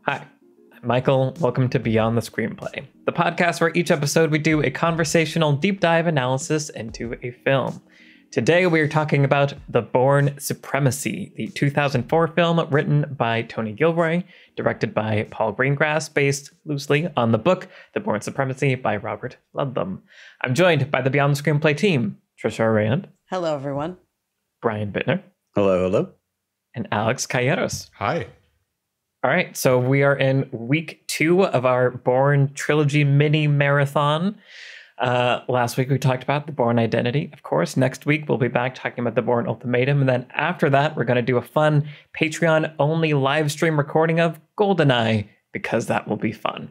Hi, I'm Michael. Welcome to Beyond the Screenplay, the podcast where each episode we do a conversational deep dive analysis into a film. Today we are talking about The Bourne Supremacy, the 2004 film written by Tony Gilroy, directed by Paul Greengrass, based loosely on the book The Bourne Supremacy by Robert Ludlum. I'm joined by the Beyond the Screenplay team, Trisha Rand. Hello, everyone. Brian Bittner. Hello. And Alex Calleros. Hi. All right, so we are in week 2 of our Bourne trilogy mini marathon. Last week we talked about the Bourne Identity, of course. Next week we'll be back talking about the Bourne Ultimatum, and then after that we're going to do a fun Patreon-only live stream recording of GoldenEye, because that will be fun.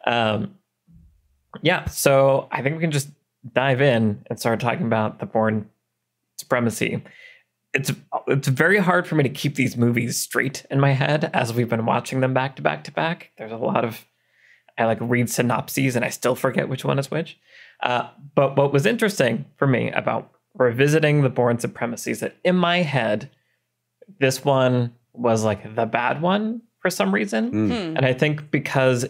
So I think we can just dive in and start talking about the Bourne Supremacy. It's very hard for me to keep these movies straight in my head as we've been watching them back to back to back. There's a lot of, I read synopses and I still forget which one is which. But what was interesting for me about revisiting the Bourne Supremacy is that in my head, this one was the bad one for some reason. And I think because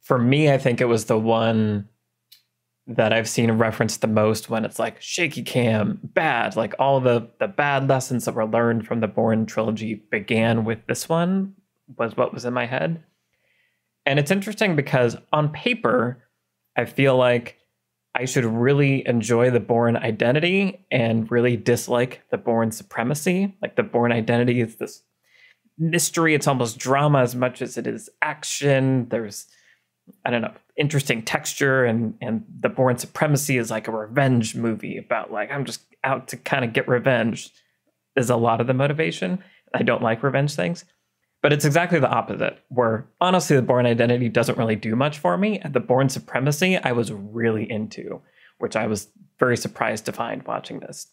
for me, I think it was the one that I've seen referenced the most when it's shaky cam, bad, all the bad lessons that were learned from the Bourne trilogy began with this one, was what was in my head. And it's interesting because on paper, I feel like I should really enjoy the Bourne Identity and really dislike the Bourne Supremacy. The Bourne Identity is this mystery. It's almost drama as much as it is action. There's, interesting texture, and the Bourne Supremacy is a revenge movie about I'm just out to kind of get revenge is a lot of the motivation. I don't like revenge things, but it's exactly the opposite, where honestly the Bourne Identity doesn't really do much for me, and the Bourne Supremacy I was really into, which I was very surprised to find watching this.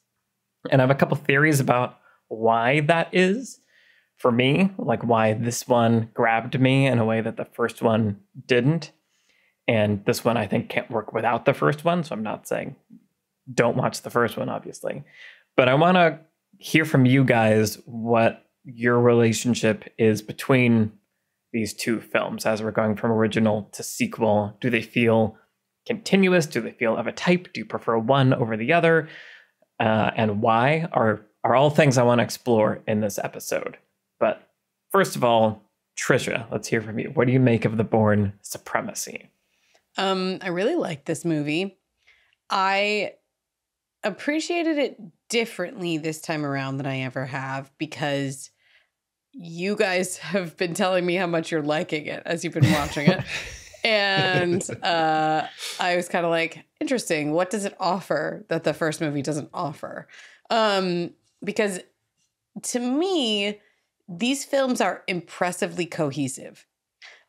And I have a couple theories about why that is for me, why this one grabbed me in a way that the first one didn't. And this one, I think, can't work without the first one. So I'm not saying don't watch the first one, obviously. But I want to hear from you guys what your relationship is between these two films as we're going from original to sequel. Do they feel continuous? Do they feel of a type? Do you prefer one over the other? And why are all things I want to explore in this episode. But first of all, Trisha, let's hear from you. What do you make of the Bourne Supremacy? I really like this movie. I appreciated it differently this time around than I ever have, because you guys have been telling me how much you're liking it as you've been watching it. And I was kind of interesting. What does it offer that the first movie doesn't offer? Because to me, these films are impressively cohesive.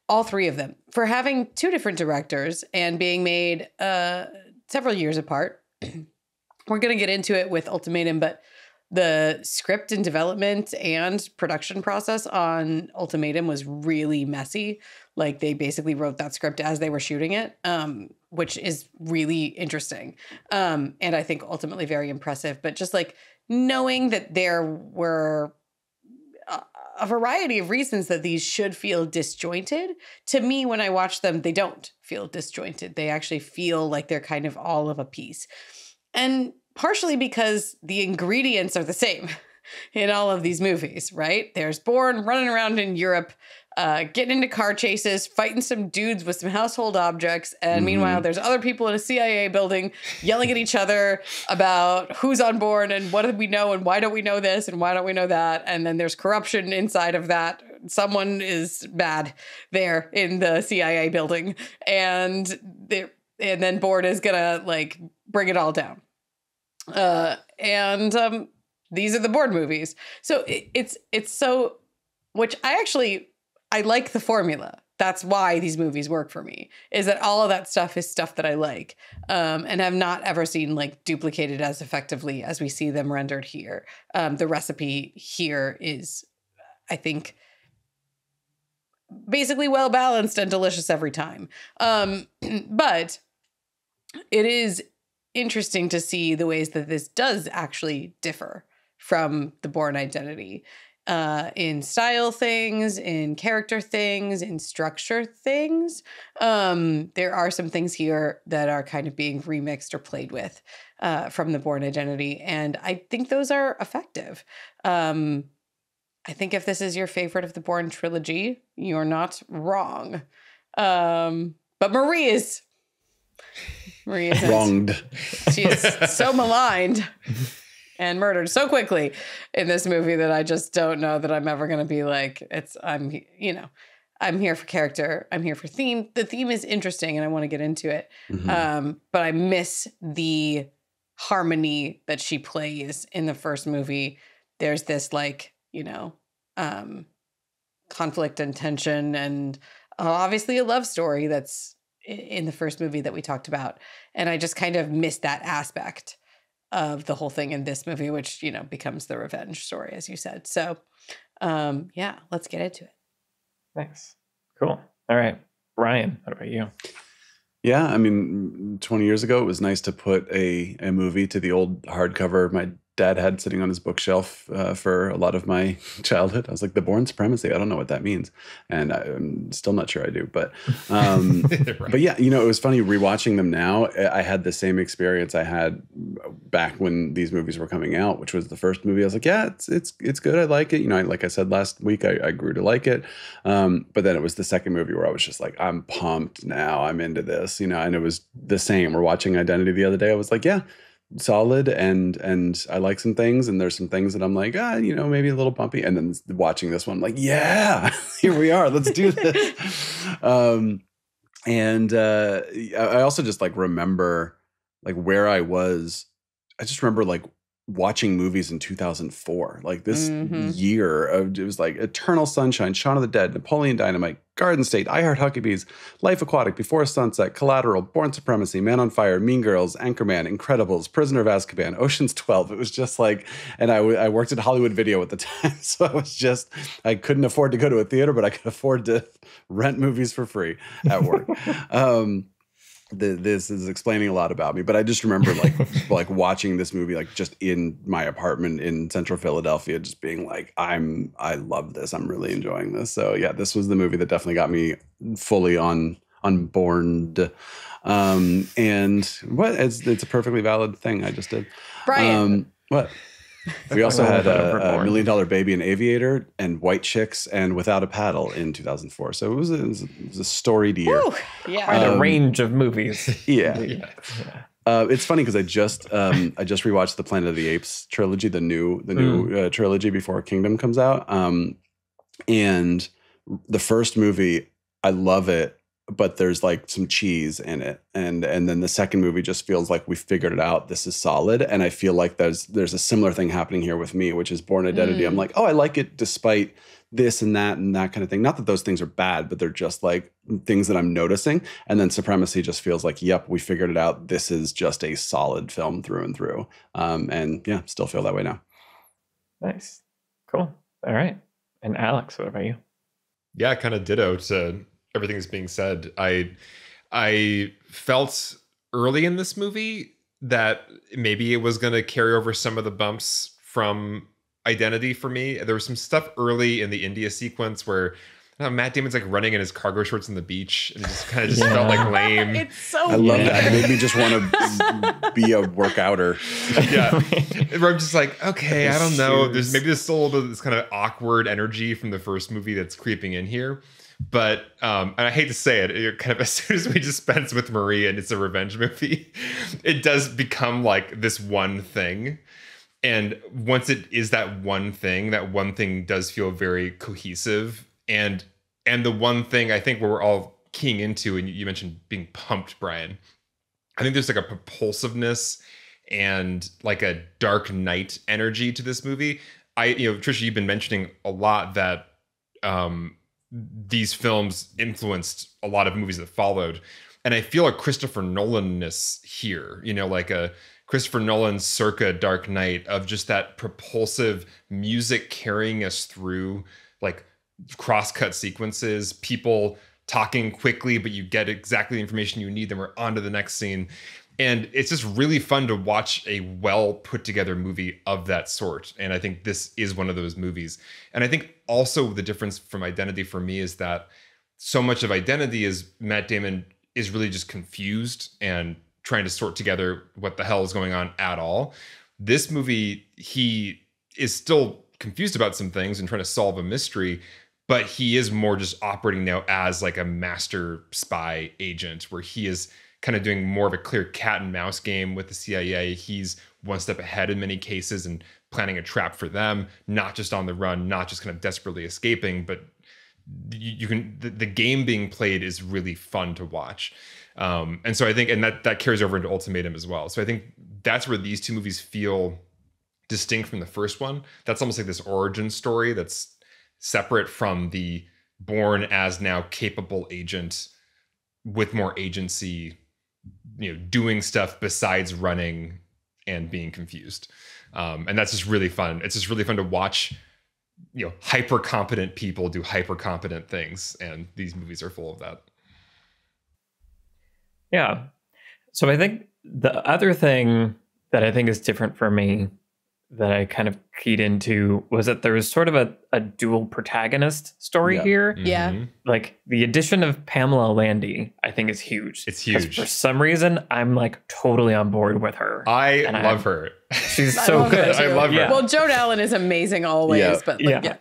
All three of them, for having two different directors and being made several years apart. We're going to get into it with Ultimatum, but the script and development and production process on Ultimatum was really messy. They basically wrote that script as they were shooting it, which is really interesting. And I think ultimately very impressive. But just knowing that there were a variety of reasons that these should feel disjointed. To me, when I watch them, they don't feel disjointed. They actually feel like they're kind of all of a piece. And partially because the ingredients are the same in all of these movies, right? There's Bourne running around in Europe, getting into car chases, fighting some dudes with some household objects. And meanwhile, there's other people in a CIA building yelling at each other about who's on Bourne and what do we know and why don't we know this and why don't we know that. And then there's corruption inside of that. Someone is bad there in the CIA building. And then Bourne is going to bring it all down. These are the Bourne movies. So it's so, which I like the formula. That's why these movies work for me, is that all of that stuff is stuff that I like, and have not ever seen duplicated as effectively as we see them rendered here. The recipe here is, I think, basically well balanced and delicious every time. But it is interesting to see the ways that this does actually differ from the Bourne Identity. in style things, in character things, in structure things. There are some things here that are kind of being remixed or played with from the Bourne identity. And I think those are effective. I think if this is your favorite of the Bourne trilogy, you're not wrong. But Marie isn't. Wronged. She is so maligned and murdered so quickly in this movie that I just don't know that I'm ever going to be like, I'm here for character. I'm here for theme. The theme is interesting and I want to get into it. But I miss the harmony that she plays in the first movie. There's this conflict and tension and obviously a love story that's in the first movie that we talked about. And I just kind of missed that aspect of the whole thing in this movie, which, becomes the revenge story, as you said. So, let's get into it. Thanks. Cool. All right. Ryan, what about you? Yeah, I mean, 20 years ago, it was nice to put a movie to the old hardcover my dad had sitting on his bookshelf for a lot of my childhood. I was like, the Bourne Supremacy. I don't know what that means. And I'm still not sure I do. But Right. but yeah, it was funny rewatching them now. I had the same experience I had back when these movies were coming out, which was the first movie. I was like, yeah, it's good. I like it. Like I said last week, I grew to like it. But then it was the second movie where I was just like, I'm pumped now. I'm into this, and it was the same. We're watching Identity the other day. I was like, yeah, solid, and I like some things, and there's some things that I'm like, maybe a little bumpy, and then watching this one, I'm like, yeah, here we are, let's do this. I also just remember where I was. I just remember watching movies in 2004, this year of, it was Eternal Sunshine, Shaun of the Dead, Napoleon Dynamite, Garden State, I Heart Huckabees, Life Aquatic, Before Sunset, Collateral, Bourne Supremacy, Man on Fire, Mean Girls, Anchorman, Incredibles, Prisoner of Azkaban, Ocean's 12. It was just and I worked at Hollywood Video at the time, so I couldn't afford to go to a theater, but I could afford to rent movies for free at work. This is explaining a lot about me, but I just remember watching this movie just in my apartment in Central Philadelphia, just being I love this. I'm really enjoying this. So yeah, this was the movie that definitely got me fully on board. And what it's a perfectly valid thing I just did. Brian, what? We also had a $1 Million Baby and Aviator and White Chicks and Without a Paddle in 2004. So it was a storied year. Woo, yeah. Quite a range of movies. Yeah. It's funny because I just rewatched the Planet of the Apes trilogy, the new trilogy before Kingdom comes out. And the first movie, I love it, but there's some cheese in it, and then the second movie just feels like we figured it out. This is solid, and I feel like there's a similar thing happening here with me, which is Bourne Identity. I'm like, oh, I like it despite this and that kind of thing. Not that those things are bad, but they're just things that I'm noticing. And then Supremacy just feels like, yep, we figured it out. This is just a solid film through and through. And yeah, still feel that way now. Nice, cool. All right, and Alex, what about you? Yeah, kind of ditto to everything that's being said. I felt early in this movie that maybe it was going to carry over some of the bumps from Identity for me. There was some stuff early in the India sequence where Matt Damon's running in his cargo shorts on the beach, and it just kind of felt lame. It's so I love that. It made me just want to be a workouter. Yeah. Where I'm just okay, I don't know. There's still a little bit of this kind of awkward energy from the first movie that's creeping in here. But and I hate to say it, kind of as soon as we dispense with Marie and it's a revenge movie, it does become this one thing. And once it is that one thing does feel very cohesive. And the one thing I think where we're all keying into, and you mentioned being pumped, Brian, I think there's a propulsiveness and a Dark Knight energy to this movie. Trisha, you've been mentioning a lot that these films influenced a lot of movies that followed. And I feel a Christopher Nolan-ness here, a Christopher Nolan circa Dark Knight, of just that propulsive music carrying us through cross-cut sequences, people talking quickly, but you get exactly the information you need, then we're on to the next scene. And it's just really fun to watch a well put together movie of that sort. And I think this is one of those movies. And I think also the difference from Identity for me is that so much of Identity is Matt Damon is really just confused and trying to sort together what the hell is going on at all. This movie, he is still confused about some things and trying to solve a mystery, but he is more just operating now as like a master spy agent, where he is kind of doing more of a clear cat and mouse game with the CIA. He's one step ahead in many cases and planning a trap for them, not just on the run, not just kind of desperately escaping, but you can, the game being played is really fun to watch. And so I think, and that carries over into Ultimatum as well. So I think that's where these two movies feel distinct from the first one. That's almost like this origin story that's separate from the Bourne as now capable agent with more agency, doing stuff besides running and being confused. And that's just really fun. It's just really fun to watch, hyper competent people do hyper competent things. And these movies are full of that. Yeah. So I think the other thing that I think is different for me that I kind of keyed into was that there was sort of a dual protagonist story here. Yeah. Mm-hmm. Like the addition of Pamela Landy, I think is huge. It's huge. For some reason, I'm like totally on board with her. I love her. She's so good. I love her. Yeah. Well, Joan Allen is amazing always, but yeah.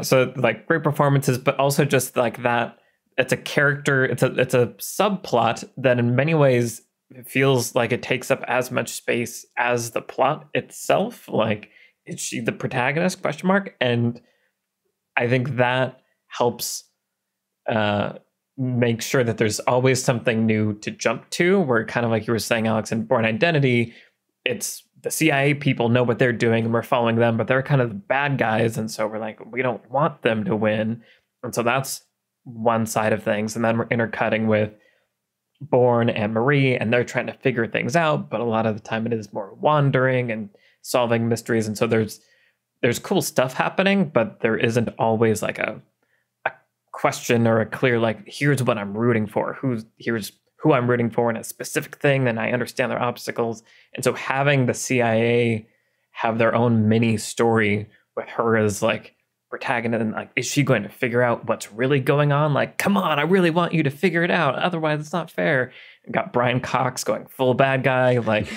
So like great performances, but also just like that. It's a character. It's a subplot that in many ways it feels like it takes up as much space as the plot itself. Like, is she the protagonist? ? And I think that helps make sure that there's always something new to jump to. Where kind of like you were saying, Alex, in Bourne Identity, it's the CIA people know what they're doing and we're following them, but they're kind of the bad guys. And so we're like, we don't want them to win. And so that's one side of things. And then we're intercutting with Bourne and Marie, and they're trying to figure things out, but a lot of the time it is more wandering and solving mysteries. And so there's cool stuff happening, but there isn't always like a question or a clear, like, here's what I'm rooting for. Here's who I'm rooting for in a specific thing, then I understand their obstacles. And so having the CIA have their own mini story with her as like protagonist, and like, is she going to figure out what's really going on? Like, come on, I really want you to figure it out, otherwise it's not fair. And got Brian Cox going full bad guy. Like,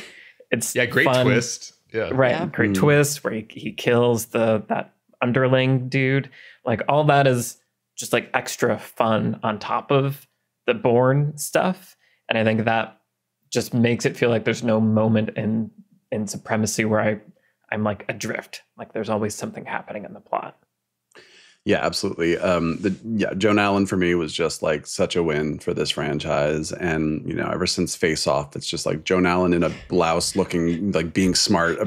it's great fun. Twist. Yeah, right. Great twist where he kills that underling dude. Like, all that is just like extra fun on top of the Bourne stuff. And I think that just makes it feel like there's no moment in Supremacy where I'm like adrift. Like, there's always something happening in the plot. Yeah, absolutely. Joan Allen for me was just like such a win for this franchise. And, ever since Face Off, it's just like Joan Allen in a blouse looking like being smart,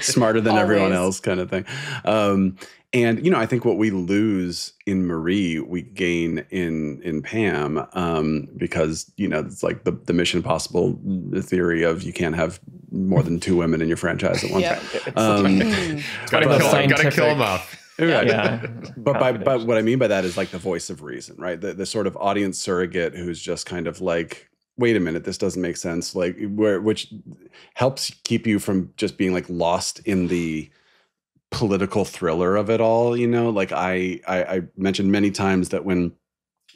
smarter than everyone else kind of thing. And, I think what we lose in Marie, we gain in Pam, because, it's like the Mission Impossible theory of you can't have more than two women in your franchise at one time. Gotta kill them off. Right. Yeah. But what I mean by that is like the voice of reason, right? The sort of audience surrogate who's just kind of like, wait a minute, this doesn't make sense. Like, which helps keep you from just being like lost in the political thriller of it all. Like I mentioned many times that when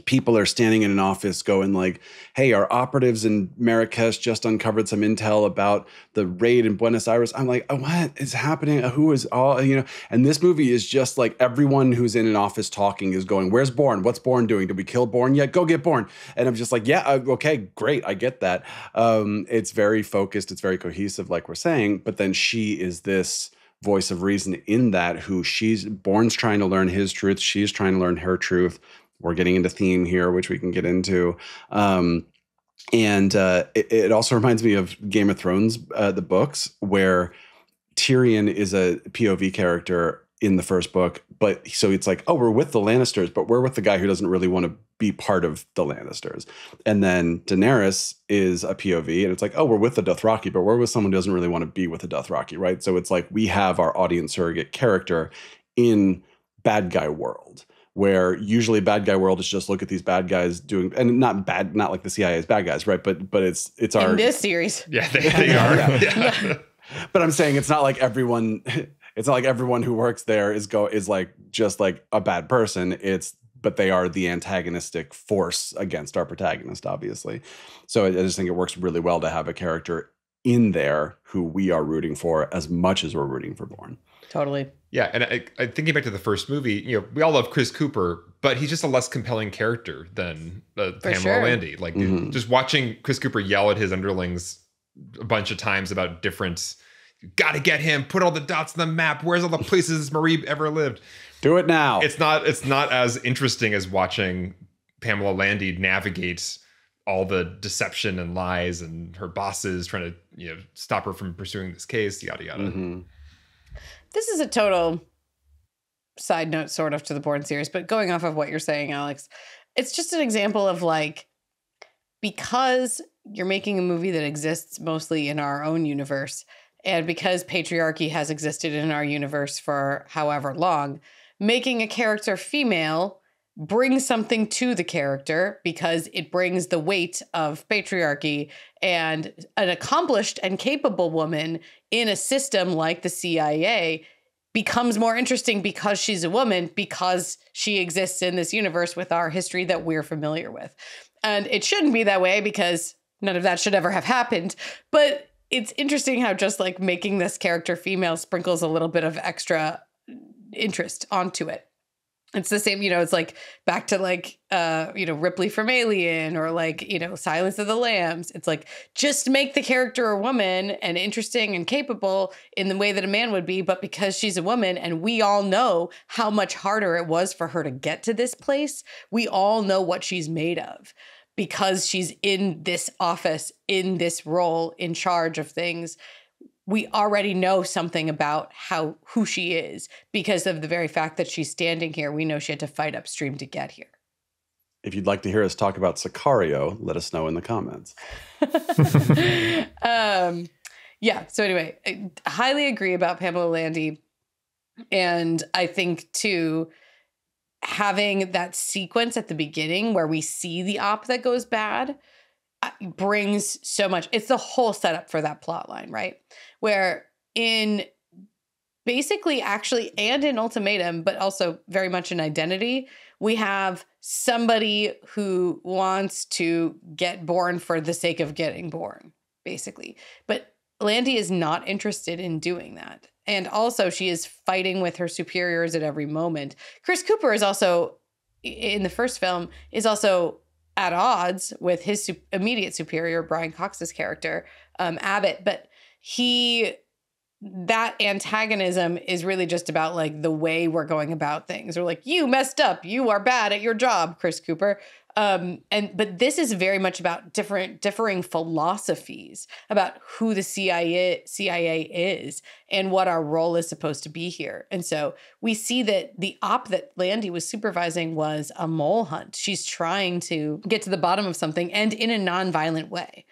people are standing in an office going like, hey, our operatives in Marrakesh just uncovered some intel about the raid in Buenos Aires. I'm like, oh, what is happening? Who is all, and this movie is just like everyone who's in an office talking is going, where's Bourne? What's Bourne doing? Did we kill Bourne yet? Go get Bourne. And I'm just like, yeah, okay, great. I get that. It's very focused. It's very cohesive, like we're saying, but then she is this voice of reason in that Bourne's trying to learn his truth. She's trying to learn her truth. We're getting into theme here, which we can get into. And it also reminds me of Game of Thrones, the books, where Tyrion is a POV character in the first book. But so it's like, oh, we're with the Lannisters, but we're with the guy who doesn't really want to be part of the Lannisters. And then Daenerys is a POV, and it's like, oh, we're with the Dothraki, but we're with someone who doesn't really want to be with the Dothraki, right? So it's like we have our audience surrogate character in bad guy world, where usually bad guy world is just look at these bad guys doing, and not like the CIA's bad guys, right? But it's our, in this series. Yeah, they are. Yeah. But I'm saying it's not like everyone who works there is like just like a bad person. But they are the antagonistic force against our protagonist, obviously. So I just think it works really well to have a character in there who we are rooting for as much as we're rooting for Bourne. Totally. Yeah, and I thinking back to the first movie, we all love Chris Cooper, but he's just a less compelling character than Pamela Landy. Like just watching Chris Cooper yell at his underlings a bunch of times about different, got to get him, put all the dots on the map. Where's all the places Marie ever lived? Do it now. It's not as interesting as watching Pamela Landy navigate all the deception and lies and her bosses trying to stop her from pursuing this case, yada yada. Mm-hmm. This is a total side note sort of to the Bourne series, but going off of what you're saying, Alex, it's just an example of like, because you're making a movie that exists mostly in our own universe, and because patriarchy has existed in our universe for however long, making a character female brings something to the character because it brings the weight of patriarchy, and an accomplished and capable woman in a system like the CIA becomes more interesting because she's a woman, because she exists in this universe with our history that we're familiar with. And it shouldn't be that way because none of that should ever have happened. But it's interesting how just like making this character female sprinkles a little bit of extra interest onto it. It's the same, it's like back to like, Ripley from Alien, or like, Silence of the Lambs. It's like, just make the character a woman and interesting and capable in the way that a man would be. But because she's a woman and we all know how much harder it was for her to get to this place, we all know what she's made of because she's in this office, in this role, in charge of things. We already know something about who she is because of the very fact that she's standing here. We know she had to fight upstream to get here. If you'd like to hear us talk about Sicario, let us know in the comments. Yeah. So anyway, I highly agree about Pamela Landy. And I think too, having that sequence at the beginning where we see the op that goes bad brings so much. It's the whole setup for that plot line, right? Where in basically actually, and in Ultimatum, but also very much in Identity, we have somebody who wants to get Bourne for the sake of getting Bourne, basically. But Landy is not interested in doing that. And also she is fighting with her superiors at every moment. Chris Cooper is also, in the first film, is also at odds with his immediate superior, Brian Cox's character, Abbott. But that antagonism is really just about like the way we're going about things. We're like, you messed up. You are bad at your job, Chris Cooper. But this is very much about differing philosophies about who the CIA is and what our role is supposed to be here. And so we see that the op that Landy was supervising was a mole hunt. She's trying to get to the bottom of something, and in a nonviolent way.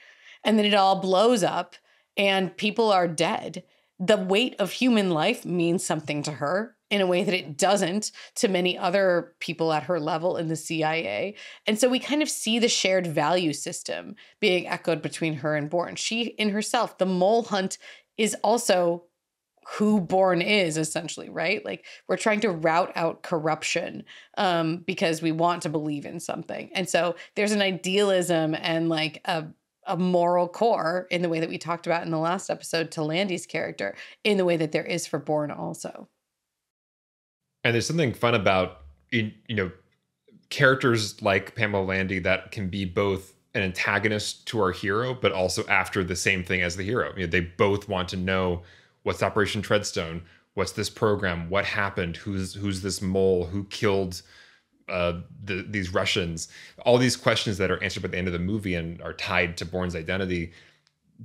And then it all blows up and people are dead. The weight of human life means something to her in a way that it doesn't to many other people at her level in the CIA. And so we kind of see the shared value system being echoed between her and Bourne. She, in herself, the mole hunt is also who Bourne is, essentially, right? Like, we're trying to rout out corruption because we want to believe in something. And so there's an idealism and like a moral core in the way that we talked about in the last episode to Landy's character, in the way that there is for Bourne also. And there's something fun about, characters like Pamela Landy that can be both an antagonist to our hero, but also after the same thing as the hero. They both want to know, what's Operation Treadstone? What's this program? What happened? Who's this mole? Who killed these Russians? All these questions that are answered by the end of the movie and are tied to Bourne's identity.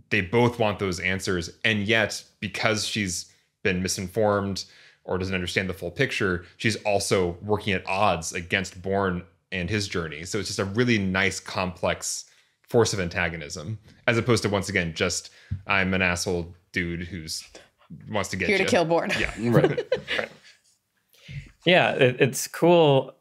They both want those answers. And yet, because she's been misinformed or doesn't understand the full picture, she's also working at odds against Bourne and his journey. So it's just a really nice, complex force of antagonism, as opposed to, once again, just, I'm an asshole dude who's wants to get here you. To kill Bourne. Yeah. Right. Right. Yeah, it's cool.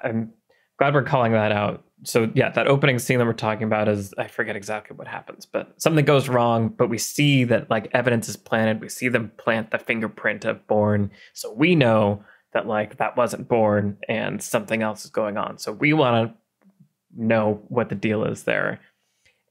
I'm glad we're calling that out. So yeah, that opening scene that we're talking about is, I forget exactly what happens, but something goes wrong, but we see that like evidence is planted. We see them plant the fingerprint of Bourne. So we know that like that wasn't Bourne and something else is going on. So we want to know what the deal is there.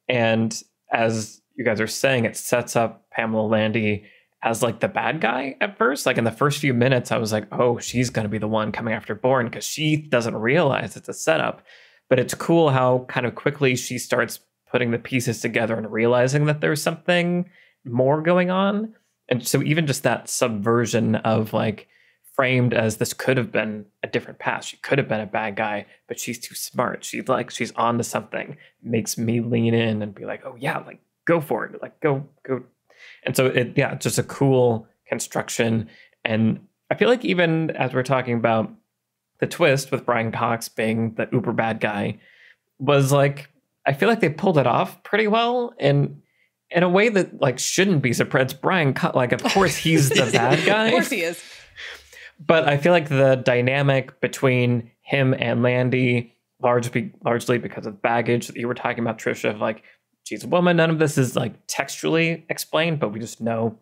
And as you guys are saying, it sets up Pamela Landy as like the bad guy at first. Like in the first few minutes, I was like, oh, she's going to be the one coming after Bourne, because she doesn't realize it's a setup. But it's cool how kind of quickly she starts putting the pieces together and realizing that there's something more going on. And so even just that subversion of like framed as this could have been a different path. She could have been a bad guy, but she's too smart. She's on to something, makes me lean in and be like, oh yeah, like go for it. Like go. And so it's just a cool construction. And I feel like even as we're talking about the twist with Brian Cox being the uber bad guy, was like, I feel like they pulled it off pretty well in a way that like shouldn't be surprised. Brian Cox, like, of course he's the bad guy. Of course he is. But I feel like the dynamic between him and Landy, largely because of baggage that you were talking about, Trisha, of like, she's a woman. None of this is like textually explained, but we just know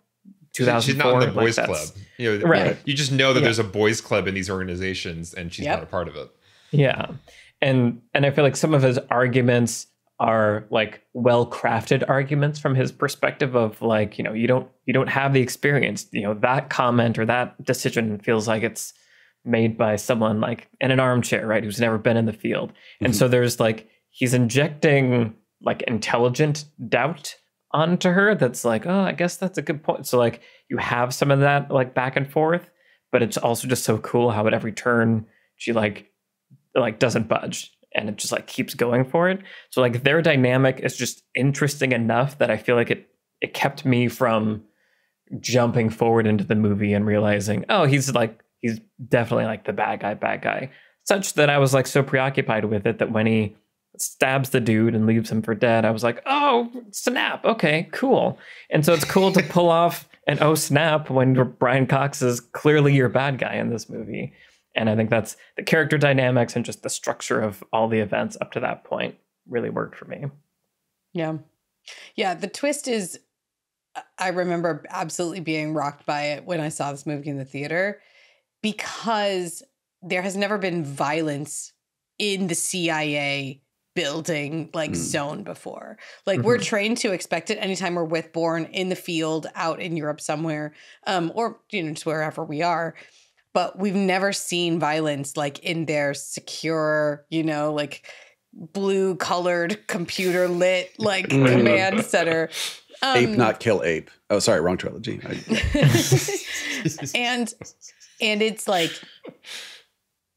2004. She's not in the boys club. You know, right. You just know that there's a boys club in these organizations, and she's not a part of it. Yeah, and I feel like some of his arguments are like well-crafted arguments from his perspective of like, you know, you don't have the experience. You know, that comment or that decision feels like it's made by someone like in an armchair, right, who's never been in the field. And so there's like, he's injecting like intelligent doubt onto her that's like, oh, I guess that's a good point. So like you have some of that like back and forth, but it's also just so cool how at every turn she like doesn't budge and it just like keeps going for it. So like their dynamic is just interesting enough that I feel like it kept me from jumping forward into the movie and realizing, oh, he's definitely like the bad guy, such that I was like so preoccupied with it that when he stabs the dude and leaves him for dead, I was like, oh, snap. Okay, cool. And so it's cool to pull off an oh, snap when Brian Cox is clearly your bad guy in this movie. And I think that's the character dynamics and just the structure of all the events up to that point really worked for me. Yeah. Yeah. The twist is, I remember absolutely being rocked by it when I saw this movie in the theater, because there has never been violence in the CIA building like zone before. Like we're trained to expect it anytime we're with Bourne in the field, out in Europe somewhere, or, you know, just wherever we are. But we've never seen violence like in their secure, you know, like blue colored computer lit like command center. Ape not kill ape. Oh, sorry, wrong trilogy. And it's like,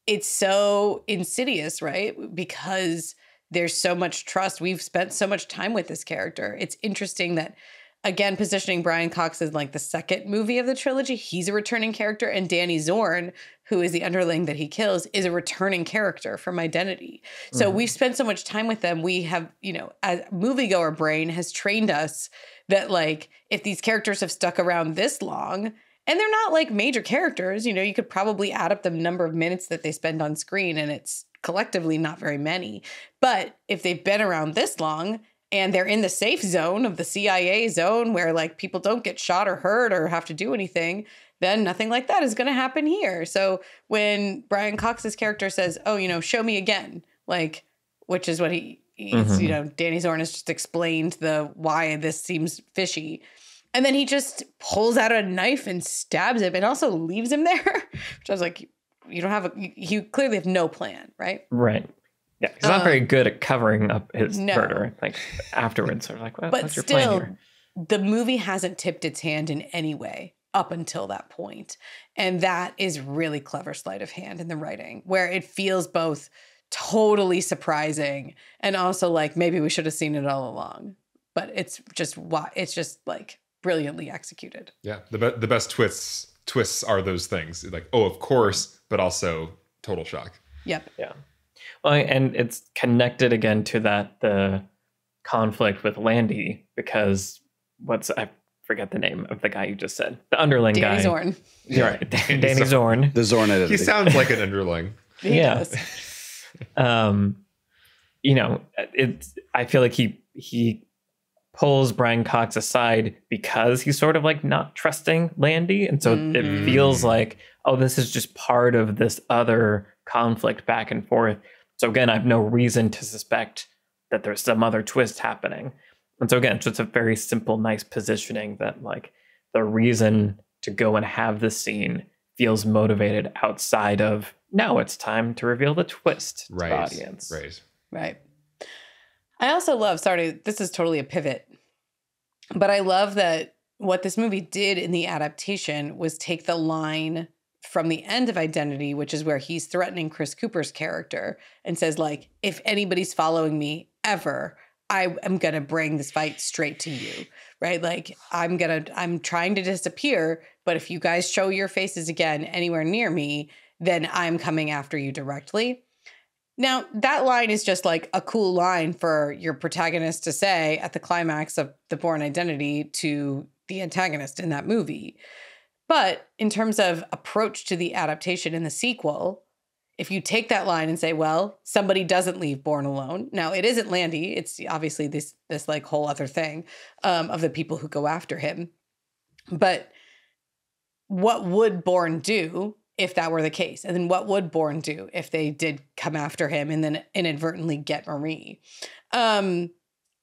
it's so insidious, right? Because there's so much trust. We've spent so much time with this character. It's interesting that, again, positioning Brian Cox as like the second movie of the trilogy, he's a returning character, and Danny Zorn, who is the underling that he kills, is a returning character from Identity. So we've spent so much time with them. We have, you know, as moviegoer brain has trained us that like, if these characters have stuck around this long, and they're not like major characters, you know, you could probably add up the number of minutes that they spend on screen, and it's collectively not very many. But if they've been around this long and they're in the safe zone of the CIA zone where like people don't get shot or hurt or have to do anything, then nothing like that is going to happen here. So when Brian Cox's character says, oh, you know, show me again, like, which is what he's, you know, Danny Zorn has just explained the why this seems fishy. And then he just pulls out a knife and stabs him and also leaves him there, which I was like, you clearly have no plan, right? Right. Yeah, he's not very good at covering up his murder. Like afterwards, sort of like, well, what's your plan here? The movie hasn't tipped its hand in any way up until that point. And that is really clever sleight of hand in the writing, where it feels both totally surprising and also like maybe we should have seen it all along. But it's just like brilliantly executed. Yeah, the best twists are those things like, oh, of course, but also total shock. Yep. Yeah. Well, and it's connected again to the conflict with Landy, because I forget the name of the guy you just said. The underling Danny guy. Zorn. You're right. Danny Zorn. The Zorn identity. He sounds like an underling. He does. You know, I feel like he pulls Brian Cox aside because he's sort of like not trusting Landy. And so it feels like, oh, this is just part of this other conflict back and forth. So again, I have no reason to suspect that there's some other twist happening. And so again, it's just a very simple, nice positioning that like the reason to go and have this scene feels motivated outside of, now it's time to reveal the twist to the audience. Right. I also love, sorry, this is totally a pivot, but I love that what this movie did in the adaptation was take the line from the end of Identity, which is where he's threatening Chris Cooper's character and says, like, if anybody's following me ever, I am going to bring this fight straight to you, right? Like, I'm trying to disappear, but if you guys show your faces again anywhere near me, then I'm coming after you directly. Now, that line is just like a cool line for your protagonist to say at the climax of the Bourne Identity to the antagonist in that movie. But in terms of approach to the adaptation in the sequel, if you take that line and say, well, somebody doesn't leave Bourne alone. Now, it isn't Landy. It's obviously this like whole other thing of the people who go after him. But what would Bourne do if that were the case? And then what would Bourne do if they did come after him and then inadvertently get Marie? And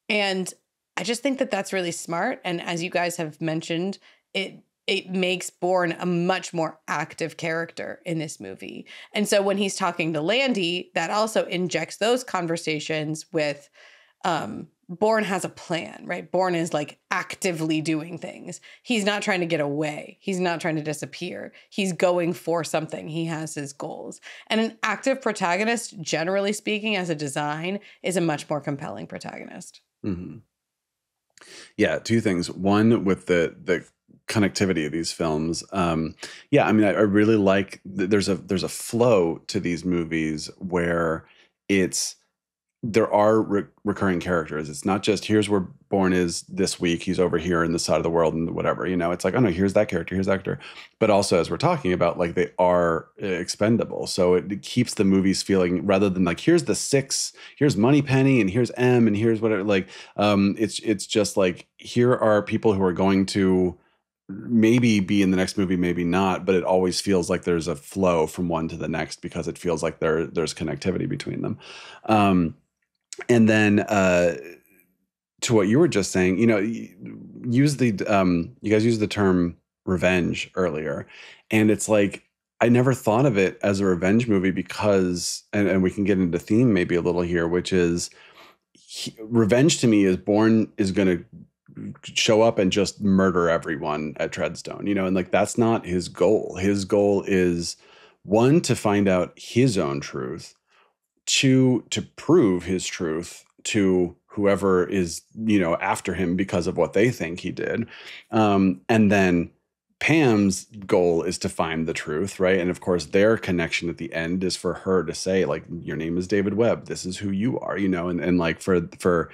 I just think that that's really smart. And as you guys have mentioned, it makes Bourne a much more active character in this movie. And so when he's talking to Landy, that also injects those conversations with Bourne has a plan, right? Bourne is like actively doing things. He's not trying to get away. He's not trying to disappear. He's going for something. He has his goals. And an active protagonist, generally speaking, as a design, is a much more compelling protagonist. Mm-hmm. Yeah, two things. One, with the connectivity of these films. I mean, I really like there's a flow to these movies where there are recurring characters. It's not just here's where Bourne is this week. He's over here in this side of the world and whatever, you know, it's like, oh no, here's that character, here's that actor. But also, as we're talking about, like, they are expendable. So it keeps the movies feeling, rather than like, here's the 6, here's Moneypenny and here's M and here's whatever, like, it's just like, here are people who are going to maybe be in the next movie, maybe not, but it always feels like there's a flow from one to the next because it feels like there's connectivity between them. And then to what you were just saying, you know, you guys used the term revenge earlier, and it's like, I never thought of it as a revenge movie because, and we can get into theme maybe a little here, which is revenge to me is Bourne is going to show up and just murder everyone at Treadstone, you know, and like, that's not his goal. His goal is, 1, to find out his own truth, 2, to prove his truth to whoever is, you know, after him because of what they think he did. And then Pam's goal is to find the truth, right? And of course, their connection at the end is for her to say, like, your name is David Webb. This is who you are, you know, and like for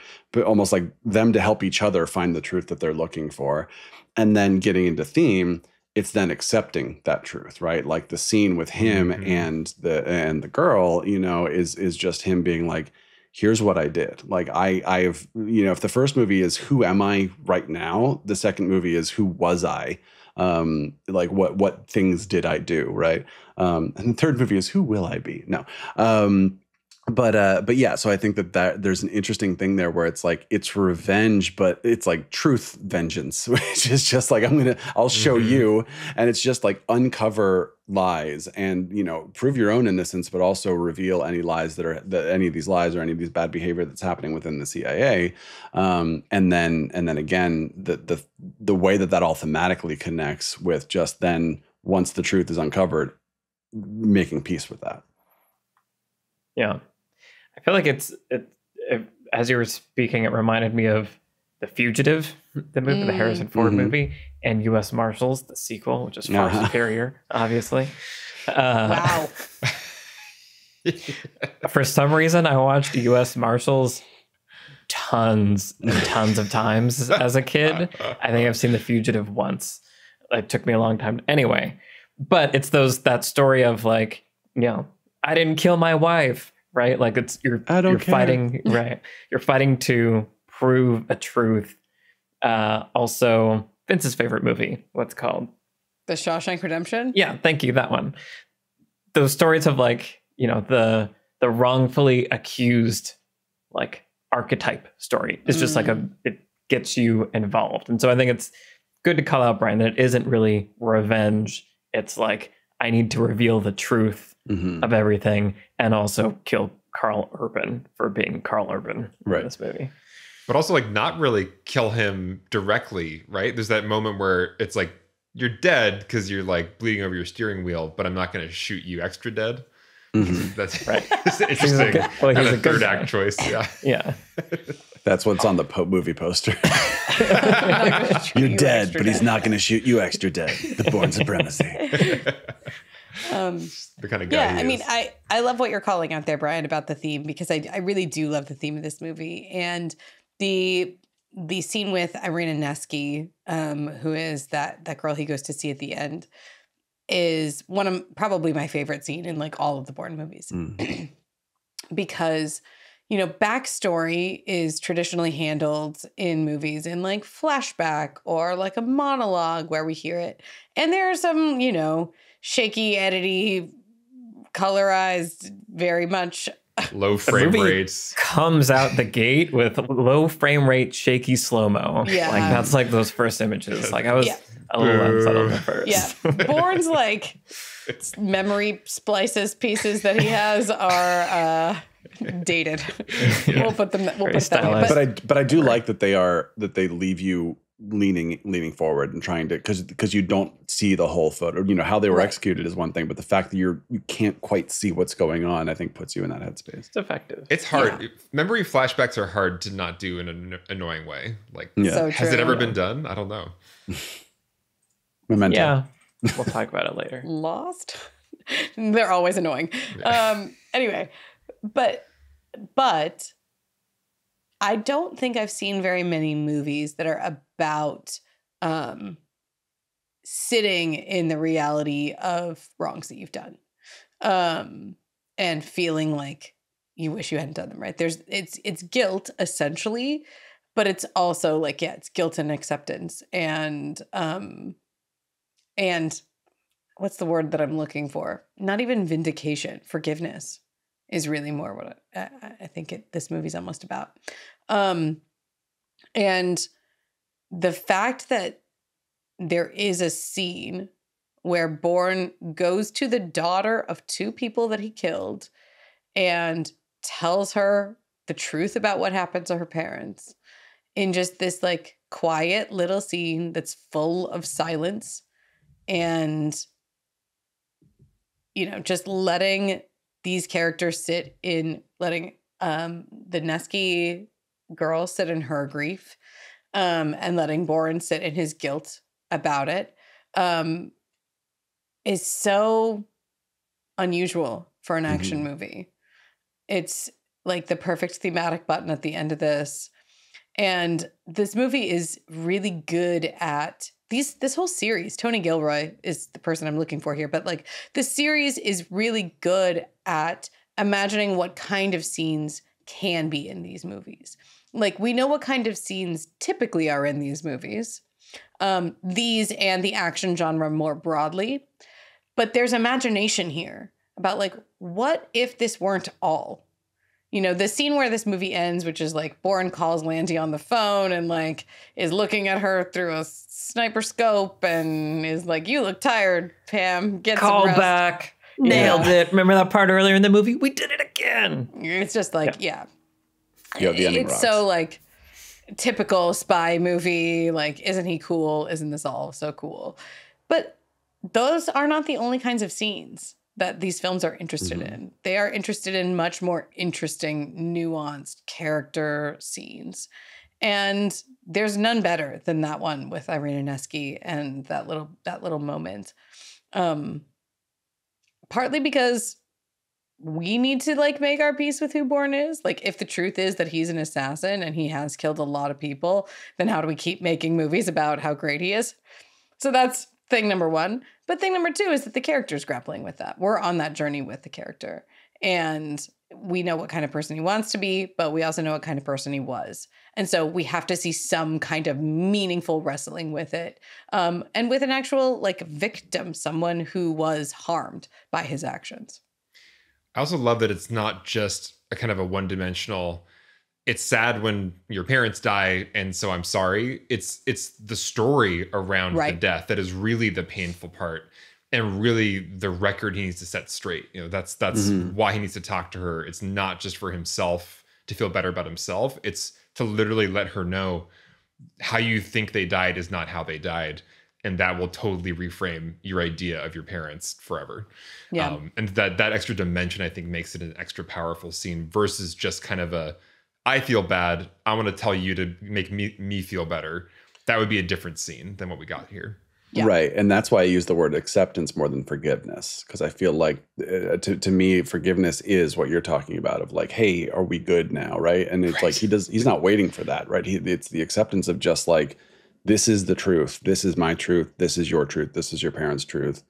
almost like them to help each other find the truth that they're looking for. And then getting into theme, it's then accepting that truth, right? Like the scene with him and the girl, you know, is just him being like, here's what I did. Like I've, you know, if the first movie is who am I right now, the second movie is who was I? Like what things did I do, right? And the third movie is who will I be? No. But yeah, so I think that there's an interesting thing there where it's like, it's revenge, but it's like truth vengeance, which is just like, I'll show you. And it's just like, uncover lies and, you know, prove your own innocence, but also reveal any lies any of these lies or any of these bad behavior that's happening within the CIA. And then again, the way that all thematically connects with just then, once the truth is uncovered, making peace with that. Yeah. I feel like it, as you were speaking, it reminded me of The Fugitive, the movie, the Harrison Ford movie, and U.S. Marshals, the sequel, which is far superior, obviously. Wow. For some reason, I watched U.S. Marshals tons and tons of times as a kid. I think I've seen The Fugitive once. It took me a long time. Anyway, but it's that story of like, I didn't kill my wife, right? Like you're fighting, right? You're fighting to prove a truth. Also, Vince's favorite movie, what's it called? The Shawshank Redemption? Yeah, thank you, that one. Those stories of like, the wrongfully accused like archetype story is just like it gets you involved. And so I think it's good to call out, Brian, that it isn't really revenge. It's like, I need to reveal the truth of everything and also kill Carl Urban for being Carl Urban in this movie. But also like not really kill him directly, right? There's that moment where it's like, you're dead because you're like bleeding over your steering wheel, but I'm not going to shoot you extra dead. That's right. It's interesting. He's a third act choice. Yeah. That's what's on the movie poster. You're dead, but he's not going to shoot you extra dead. The Bourne Supremacy. The kind of guy. I mean, I love what you're calling out there, Brian, about the theme, because I really do love the theme of this movie. And the scene with Irina Neski, who is that girl he goes to see at the end, is one of probably my favorite scene in like all of the Bourne movies. Because, backstory is traditionally handled in movies in like flashback or like a monologue where we hear it. And there are some, shaky, edity, colorized, very much low frame rates. Comes out the gate with low frame rate, shaky slow-mo. Yeah. Like that's like those first images. Like I was a little unsettled at first. Yeah. Bourne's like memory splices pieces that he has are dated. We'll put that way. But I do like that they leave you leaning forward and trying to, because you don't see the whole photo. How they were executed is one thing, but the fact that you can't quite see what's going on, I think puts you in that headspace. It's effective. It's hard. Yeah. Memory flashbacks are hard to not do in an annoying way. Like, so has it ever been done? I don't know. Memento. Yeah, we'll talk about it later. Lost. They're always annoying. Anyway, but I don't think I've seen very many movies that are about sitting in the reality of wrongs that you've done, and feeling like you wish you hadn't done them. Right? It's guilt essentially, but it's also like it's guilt and acceptance and what's the word that I'm looking for? Not even vindication, forgiveness is really more what I think this movie's almost about. And the fact that there is a scene where Bourne goes to the daughter of two people that he killed and tells her the truth about what happened to her parents in just this like quiet little scene that's full of silence and, just letting these characters sit in, letting the Neski girl sit in her grief, and letting Bourne sit in his guilt about it, is so unusual for an action movie. It's like the perfect thematic button at the end of this. And this movie is really good at this whole series. Tony Gilroy is the person I'm looking for here, but like the series is really good at imagining what kind of scenes can be in these movies. Like we know what kind of scenes typically are in these movies, these and the action genre more broadly, but there's imagination here about like, what if this weren't all? The scene where this movie ends, which is like Bourne calls Landy on the phone and like is looking at her through a sniper scope and is like, "You look tired, Pam. Get call some rest." back. Nailed it. Remember that part earlier in the movie? We did it again. It's just like, the ending it's rocks. so like typical spy movie. Like, isn't he cool? Isn't this all so cool? But those are not the only kinds of scenes that these films are interested in. They are interested in much more interesting, nuanced character scenes. And there's none better than that one with Irina Neski and that little moment. Partly because we need to like make our peace with who Bourne is. Like, if the truth is that he's an assassin and he has killed a lot of people, then how do we keep making movies about how great he is? So that's thing number one. But thing number two is that the character's grappling with that. We're on that journey with the character. And we know what kind of person he wants to be, but we also know what kind of person he was. And so we have to see some kind of meaningful wrestling with it. And with an actual like victim, someone who was harmed by his actions. I also love that it's not just a kind of a one-dimensional, it's sad when your parents die and so I'm sorry. It's the story around the death that is really the painful part and really the record he needs to set straight. You know, that's why he needs to talk to her. It's not just for himself to feel better about himself. It's to literally let her know how you think they died is not how they died. And that will totally reframe your idea of your parents forever. Yeah. And that extra dimension, I think, makes it an extra powerful scene versus just kind of a, I feel bad, I want to tell you to make me feel better. That would be a different scene than what we got here. Yeah. Right. And that's why I use the word acceptance more than forgiveness. Because I feel like, to me, forgiveness is what you're talking about of like, hey, are we good now? Right. And it's like, he's not waiting for that. Right. It's the acceptance of just like, this is the truth. This is my truth. This is your truth. This is your parents' truth.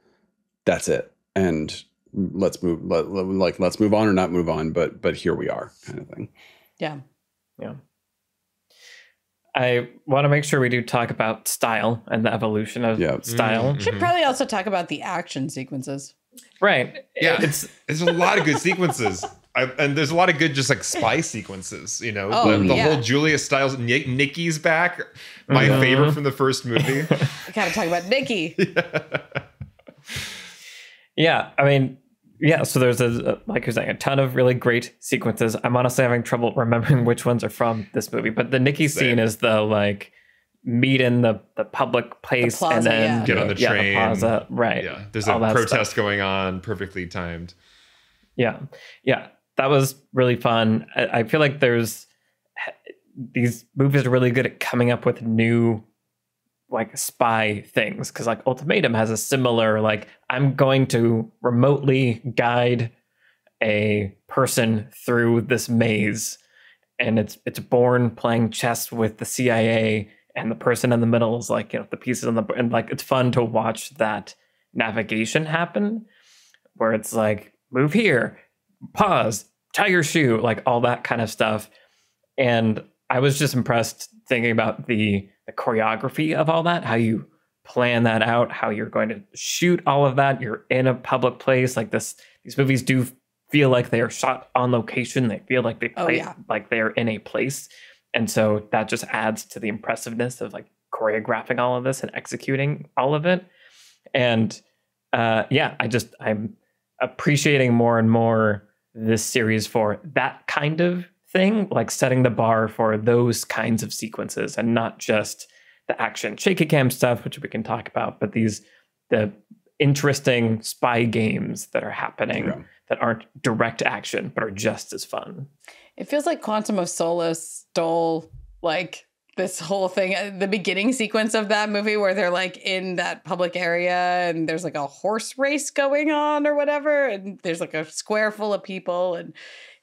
That's it. And let's move. Let's move on or not move on. But here we are, kind of thing. Yeah. Yeah. I want to make sure we do talk about style and the evolution of style. We should probably also talk about the action sequences. Right. Yeah. There's a lot of good sequences. And there's a lot of good just like spy sequences, you know, the whole Julia Stiles, Nikki's back. My favorite from the first movie. We gotta talk about Nikki. Yeah. I mean, yeah. So there's like you're saying, a ton of really great sequences. I'm honestly having trouble remembering which ones are from this movie, but the Nikki scene is the like meet in the public place plaza, and then get on the train. The plaza. Right. Yeah. There's a protest going on, perfectly timed. Yeah. Yeah. That was really fun. I feel like these movies are really good at coming up with new like spy things. Cause like Ultimatum has a similar, like, I'm going to remotely guide a person through this maze. And it's Bourne playing chess with the CIA, and the person in the middle is like, you know, the pieces and like, it's fun to watch that navigation happen where it's like, move here, pause, tie your shoe, like all that kind of stuff. And I was just impressed thinking about the choreography of all that, how you plan that out, how you're going to shoot all of that. You're in a public place like this. These movies do feel like they are shot on location. They feel like they play like they're in a place. And so that just adds to the impressiveness of choreographing all of this and executing all of it. And I'm appreciating more and more this series for that kind of thing, like setting the bar for those kinds of sequences and not just the action shaky cam stuff, which we can talk about, but the interesting spy games that are happening that aren't direct action, but are just as fun. It feels like Quantum of Solace stole this whole thing, the beginning sequence of that movie where they're in that public area and there's a horse race going on or whatever. And there's a square full of people. And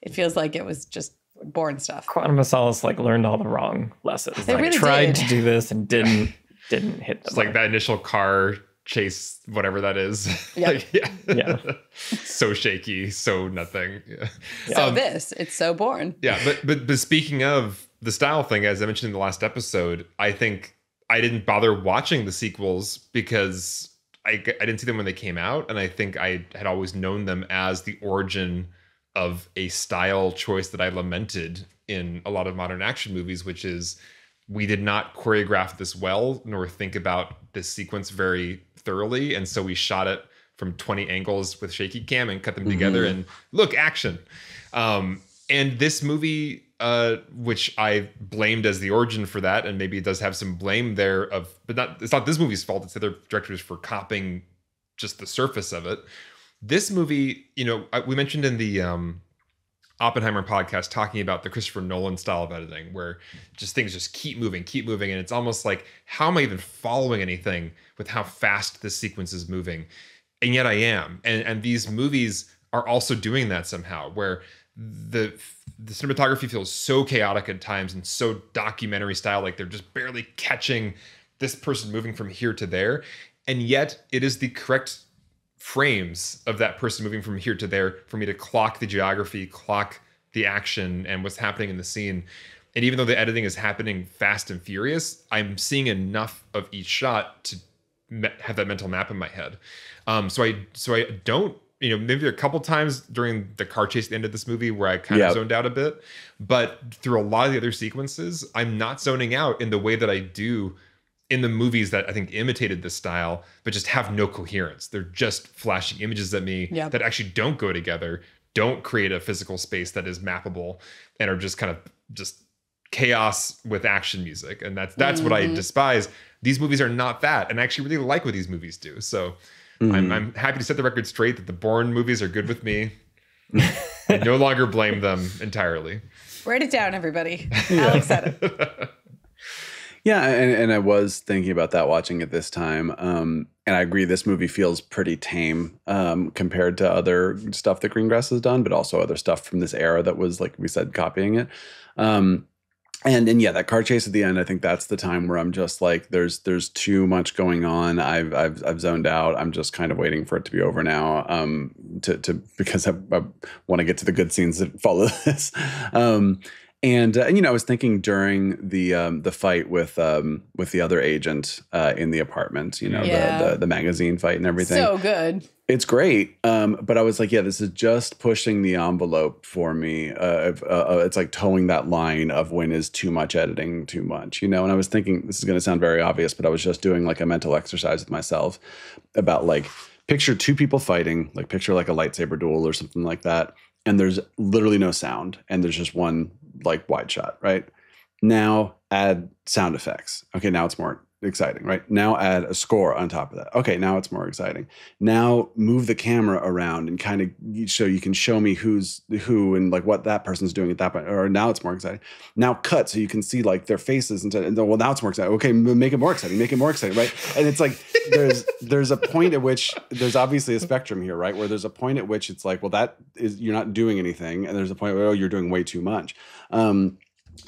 it feels like it was just Bourne stuff. Quantum of Solace learned all the wrong lessons. They really tried to do this and didn't hit them. It's like that initial car chase, whatever that is. Yep. Yeah. So shaky, so nothing. Yeah. So it's so Bourne. Yeah, but speaking of the style thing, as I mentioned in the last episode, I think I didn't bother watching the sequels because I didn't see them when they came out, and I think I had always known them as the origin of a style choice that I lamented in a lot of modern action movies, which is we did not choreograph this well nor think about this sequence very thoroughly, and so we shot it from 20 angles with shaky cam and cut them together and look, action. And this movie, which I blamed as the origin for that, and maybe it does have some blame there but it's not this movie's fault, it's the other directors for copying just the surface of it. This movie, we mentioned in the Oppenheimer podcast talking about the Christopher Nolan style of editing, where things just keep moving. And it's almost like, how am I even following anything with how fast this sequence is moving? And yet I am. And these movies are also doing that somehow, where the cinematography feels so chaotic at times and so documentary style, like they're just barely catching this person moving from here to there. And yet it is the correct frames of that person moving from here to there for me to clock the geography, clock the action and what's happening in the scene. And even though the editing is happening fast and furious, I'm seeing enough of each shot to have that mental map in my head. So I don't, maybe a couple times during the car chase at the end of this movie where I kind of zoned out a bit, but through a lot of the other sequences, I'm not zoning out in the way that I do in the movies that I think imitated this style, but just have no coherence. They're just flashing images at me that actually don't go together, don't create a physical space that is mappable, and are just kind of just chaos with action music. And that's what I despise. These movies are not that, and I actually really like what these movies do. So I'm happy to set the record straight that the Bourne movies are good with me. I no longer blame them entirely. Write it down, everybody. Alex said it. Yeah, and I was thinking about that watching it this time. And I agree, this movie feels pretty tame compared to other stuff that Greengrass has done, but also other stuff from this era that was, like we said, copying it. And yeah, that car chase at the end, I think that's the time where I'm just like, there's too much going on. I've zoned out. I'm just kind of waiting for it to be over now, because I want to get to the good scenes that follow this. And I was thinking during the fight with the other agent in the apartment, the magazine fight and everything. So good. It's great. But I was like, yeah, this is just pushing the envelope for me. It's like towing that line of when is too much editing too much, And I was thinking, this is going to sound very obvious, but I was just doing like a mental exercise with myself about like, picture two people fighting, like picture like a lightsaber duel or something like that. And there's literally no sound. And there's just one like wide shot, right? Now add sound effects. Okay, now it's more exciting, right? Now add a score on top of that. Okay, now it's more exciting. Now move the camera around and kind of so you can show me who's who and like what that person's doing at that point. Or now it's more exciting. Now cut so you can see like their faces and well, now it's more exciting. Okay, make it more exciting. Make it more exciting, right? And it's like there's a point at which there's obviously a spectrum here, right? Where there's a point at which it's like, well, that is you're not doing anything, and there's a point where you're doing way too much.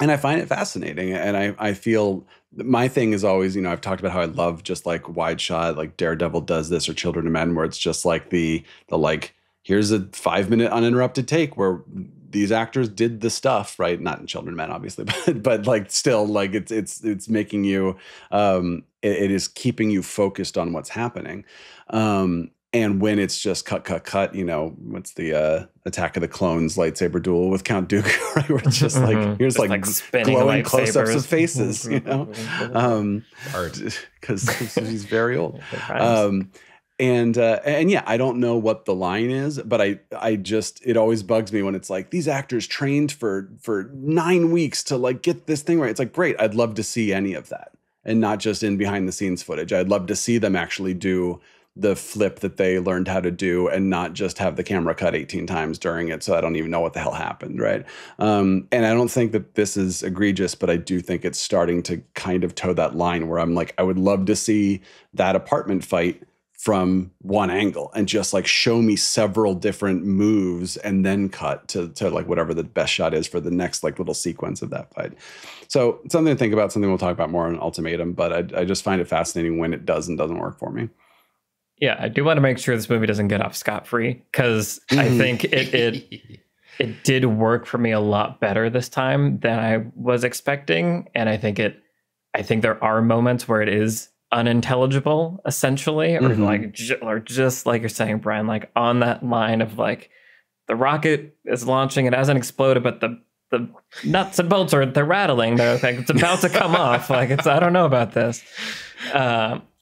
And I find it fascinating, and I feel my thing is always, I've talked about how I love just like wide shot, like Daredevil does this, or Children of Men, where it's just like the like, here's a 5-minute uninterrupted take where these actors did the stuff, right? Not in Children of Men, obviously, but like still, like it's making you, it is keeping you focused on what's happening. And when it's just cut, what's the Attack of the Clones lightsaber duel with Count Dooku, right? Where it's just like, here's just like glowing close-ups of faces, Art. Because he's very old. And yeah, I don't know what the line is, but I just, it always bugs me when it's like, these actors trained for 9 weeks to like get this thing right. It's like, great. I'd love to see any of that, and not just in behind the scenes footage. I'd love to see them actually do the flip that they learned how to do, and not just have the camera cut 18 times during it. So I don't even know what the hell happened. Right. And I don't think that this is egregious, but I do think it's starting to kind of toe that line where I'm like, I would love to see that apartment fight from one angle and just like show me several different moves and then cut to like whatever the best shot is for the next like little sequence of that fight. So something to think about, something we'll talk about more on Ultimatum, but I just find it fascinating when it does and doesn't work for me. Yeah, I do want to make sure this movie doesn't get off scot-free, because I think it did work for me a lot better this time than I was expecting. And I think there are moments where it is unintelligible, essentially, or just like you're saying, Brian, like on that line of like the rocket is launching, it hasn't exploded, but the nuts and bolts they're rattling. They're like, it's about to come off. Like I don't know about this.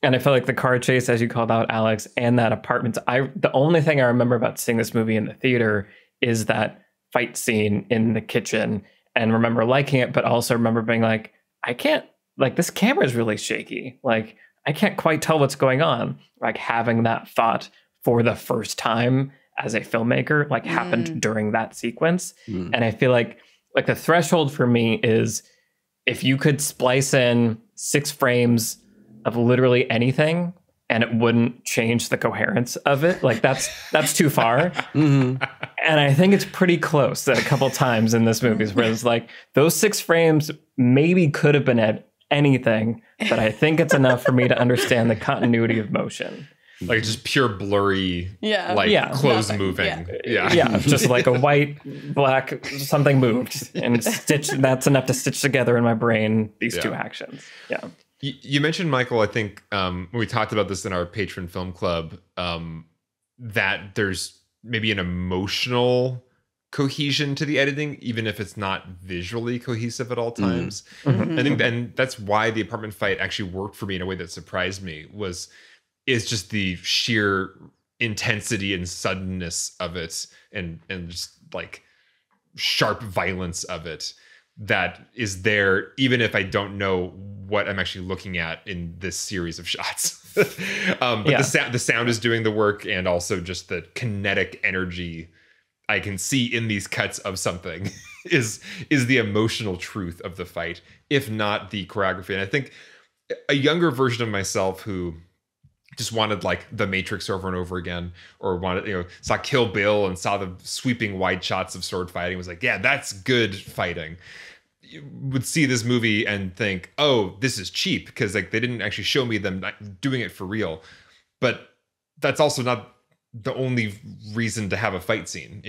And I feel like the car chase, as you called out, Alex, and that apartment, the only thing I remember about seeing this movie in the theater is that fight scene in the kitchen, and remember liking it, but also remember being like, I can't, like, this camera is really shaky. Like, I can't quite tell what's going on. Like, having that thought for the first time as a filmmaker, like, happened during that sequence. And I feel like the threshold for me is if you could splice in 6 frames of literally anything and it wouldn't change the coherence of it. Like that's too far. Mm-hmm. And I think it's pretty close a couple times in this movie where it's like those 6 frames maybe could have been at anything, but I think it's enough for me to understand the continuity of motion. Like just pure blurry, clothes nothing. moving. Yeah, just like a white, black, something moved and that's enough to stitch together in my brain these 2 actions. Yeah. You mentioned, Michael, I think when we talked about this in our patron film club, that there's maybe an emotional cohesion to the editing, even if it's not visually cohesive at all times. I think, and that's why the apartment fight actually worked for me in a way that surprised me, is just the sheer intensity and suddenness of it, and just like sharp violence of it that is there, even if I don't know what I'm actually looking at in this series of shots. But the sound is doing the work, and also just the kinetic energy I can see in these cuts of something is the emotional truth of the fight, if not the choreography. And I think a younger version of myself who just wanted like The Matrix over and over again, or saw Kill Bill and saw the sweeping wide shots of sword fighting, was like, yeah, that's good fighting. You would see this movie and think, oh, this is cheap, because like they didn't actually show me them doing it for real. But that's also not the only reason to have a fight scene.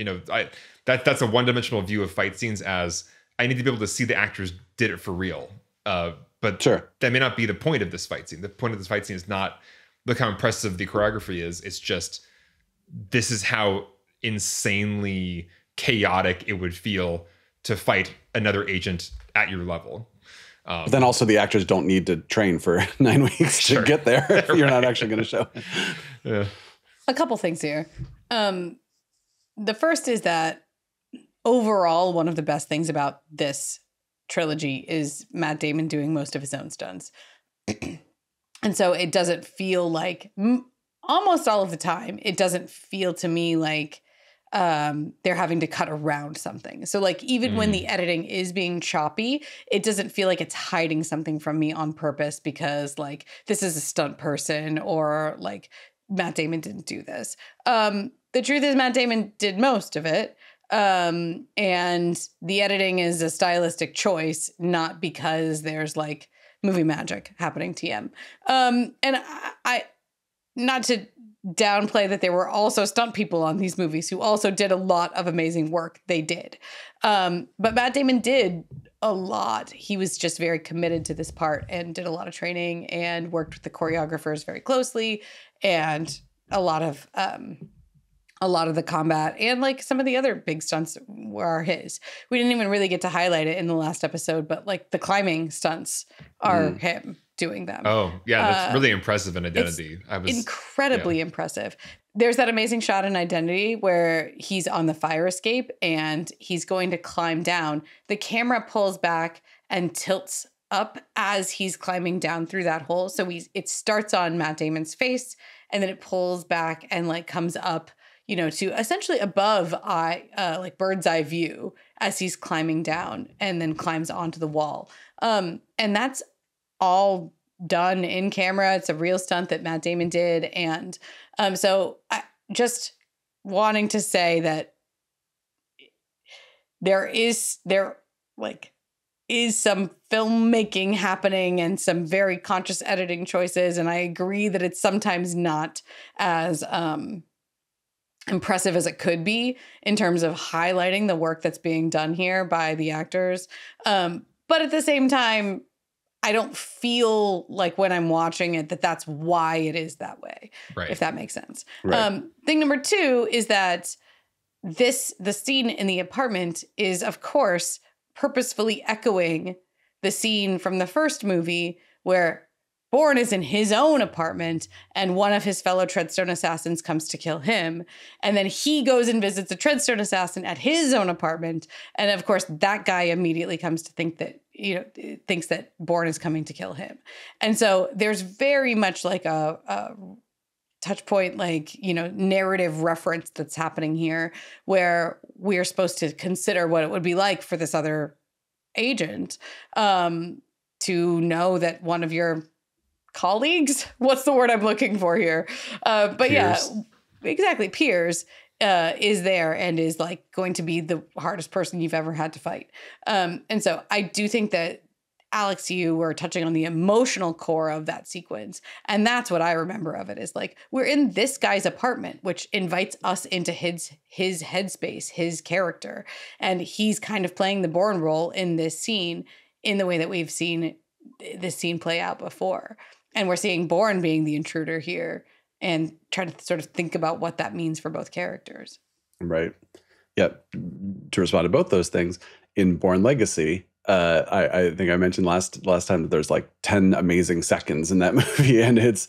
That's a one-dimensional view of fight scenes, as I need to be able to see the actors did it for real. But sure, that may not be the point of this fight scene. The point of this fight scene is not look how impressive the choreography is. It's just, this is how insanely chaotic it would feel to fight another agent at your level. But then also the actors don't need to train for 9 weeks to get there if you're not actually going to show. Yeah. A couple things here. The first is that overall, one of the best things about this trilogy is Matt Damon doing most of his own stunts. And so it doesn't feel like, almost all of the time, it doesn't feel to me like they're having to cut around something. So like even when the editing is being choppy, it doesn't feel like it's hiding something from me on purpose because like this is a stunt person or like Matt Damon didn't do this. The truth is Matt Damon did most of it. And the editing is a stylistic choice, not because there's like movie magic happening TM. And I not to downplay that there were also stunt people on these movies who also did a lot of amazing work. They did. But Matt Damon did a lot. He was just very committed to this part and did a lot of training and worked with the choreographers very closely, and a lot of the combat and like some of the other big stunts were his. We didn't even really get to highlight it in the last episode, but like the climbing stunts are him doing them. Oh yeah, that's really impressive in Identity. Incredibly impressive. There's that amazing shot in Identity where he's on the fire escape and he's going to climb down. The camera pulls back and tilts up as he's climbing down through that hole. So it starts on Matt Damon's face and then it pulls back and like comes up, to essentially above like bird's eye view as he's climbing down and then climbs onto the wall. And that's all done in camera. It's a real stunt that Matt Damon did. And so I just wanting to say that there is some filmmaking happening and some very conscious editing choices. And I agree that it's sometimes not as impressive as it could be in terms of highlighting the work that's being done here by the actors. But at the same time, I don't feel like when I'm watching it that that's why it is that way, right, if that makes sense. Right. Thing number 2 is that the scene in the apartment is, of course, purposefully echoing the scene from the first movie where Bourne is in his own apartment and one of his fellow Treadstone assassins comes to kill him. And then he goes and visits a Treadstone assassin at his own apartment. And of course, that guy immediately comes to think that, thinks that Bourne is coming to kill him. And so there's very much like a touch point, like, narrative reference that's happening here where we're supposed to consider what it would be like for this other agent to know that one of your colleagues. What's the word I'm looking for here? But Peers. yeah, exactly. Peers is there and is like going to be the hardest person you've ever had to fight. And so I do think that Alex, you were touching on the emotional core of that sequence. And that's what I remember of it is like, we're in this guy's apartment, which invites us into his headspace, his character. And he's kind of playing the Bourne role in this scene in the way that we've seen this scene play out before. And we're seeing Bourne being the intruder here and trying to sort of think about what that means for both characters. Right. Yeah. To respond to both those things, in Bourne Legacy, I think I mentioned last time that there's like 10 amazing seconds in that movie, and it's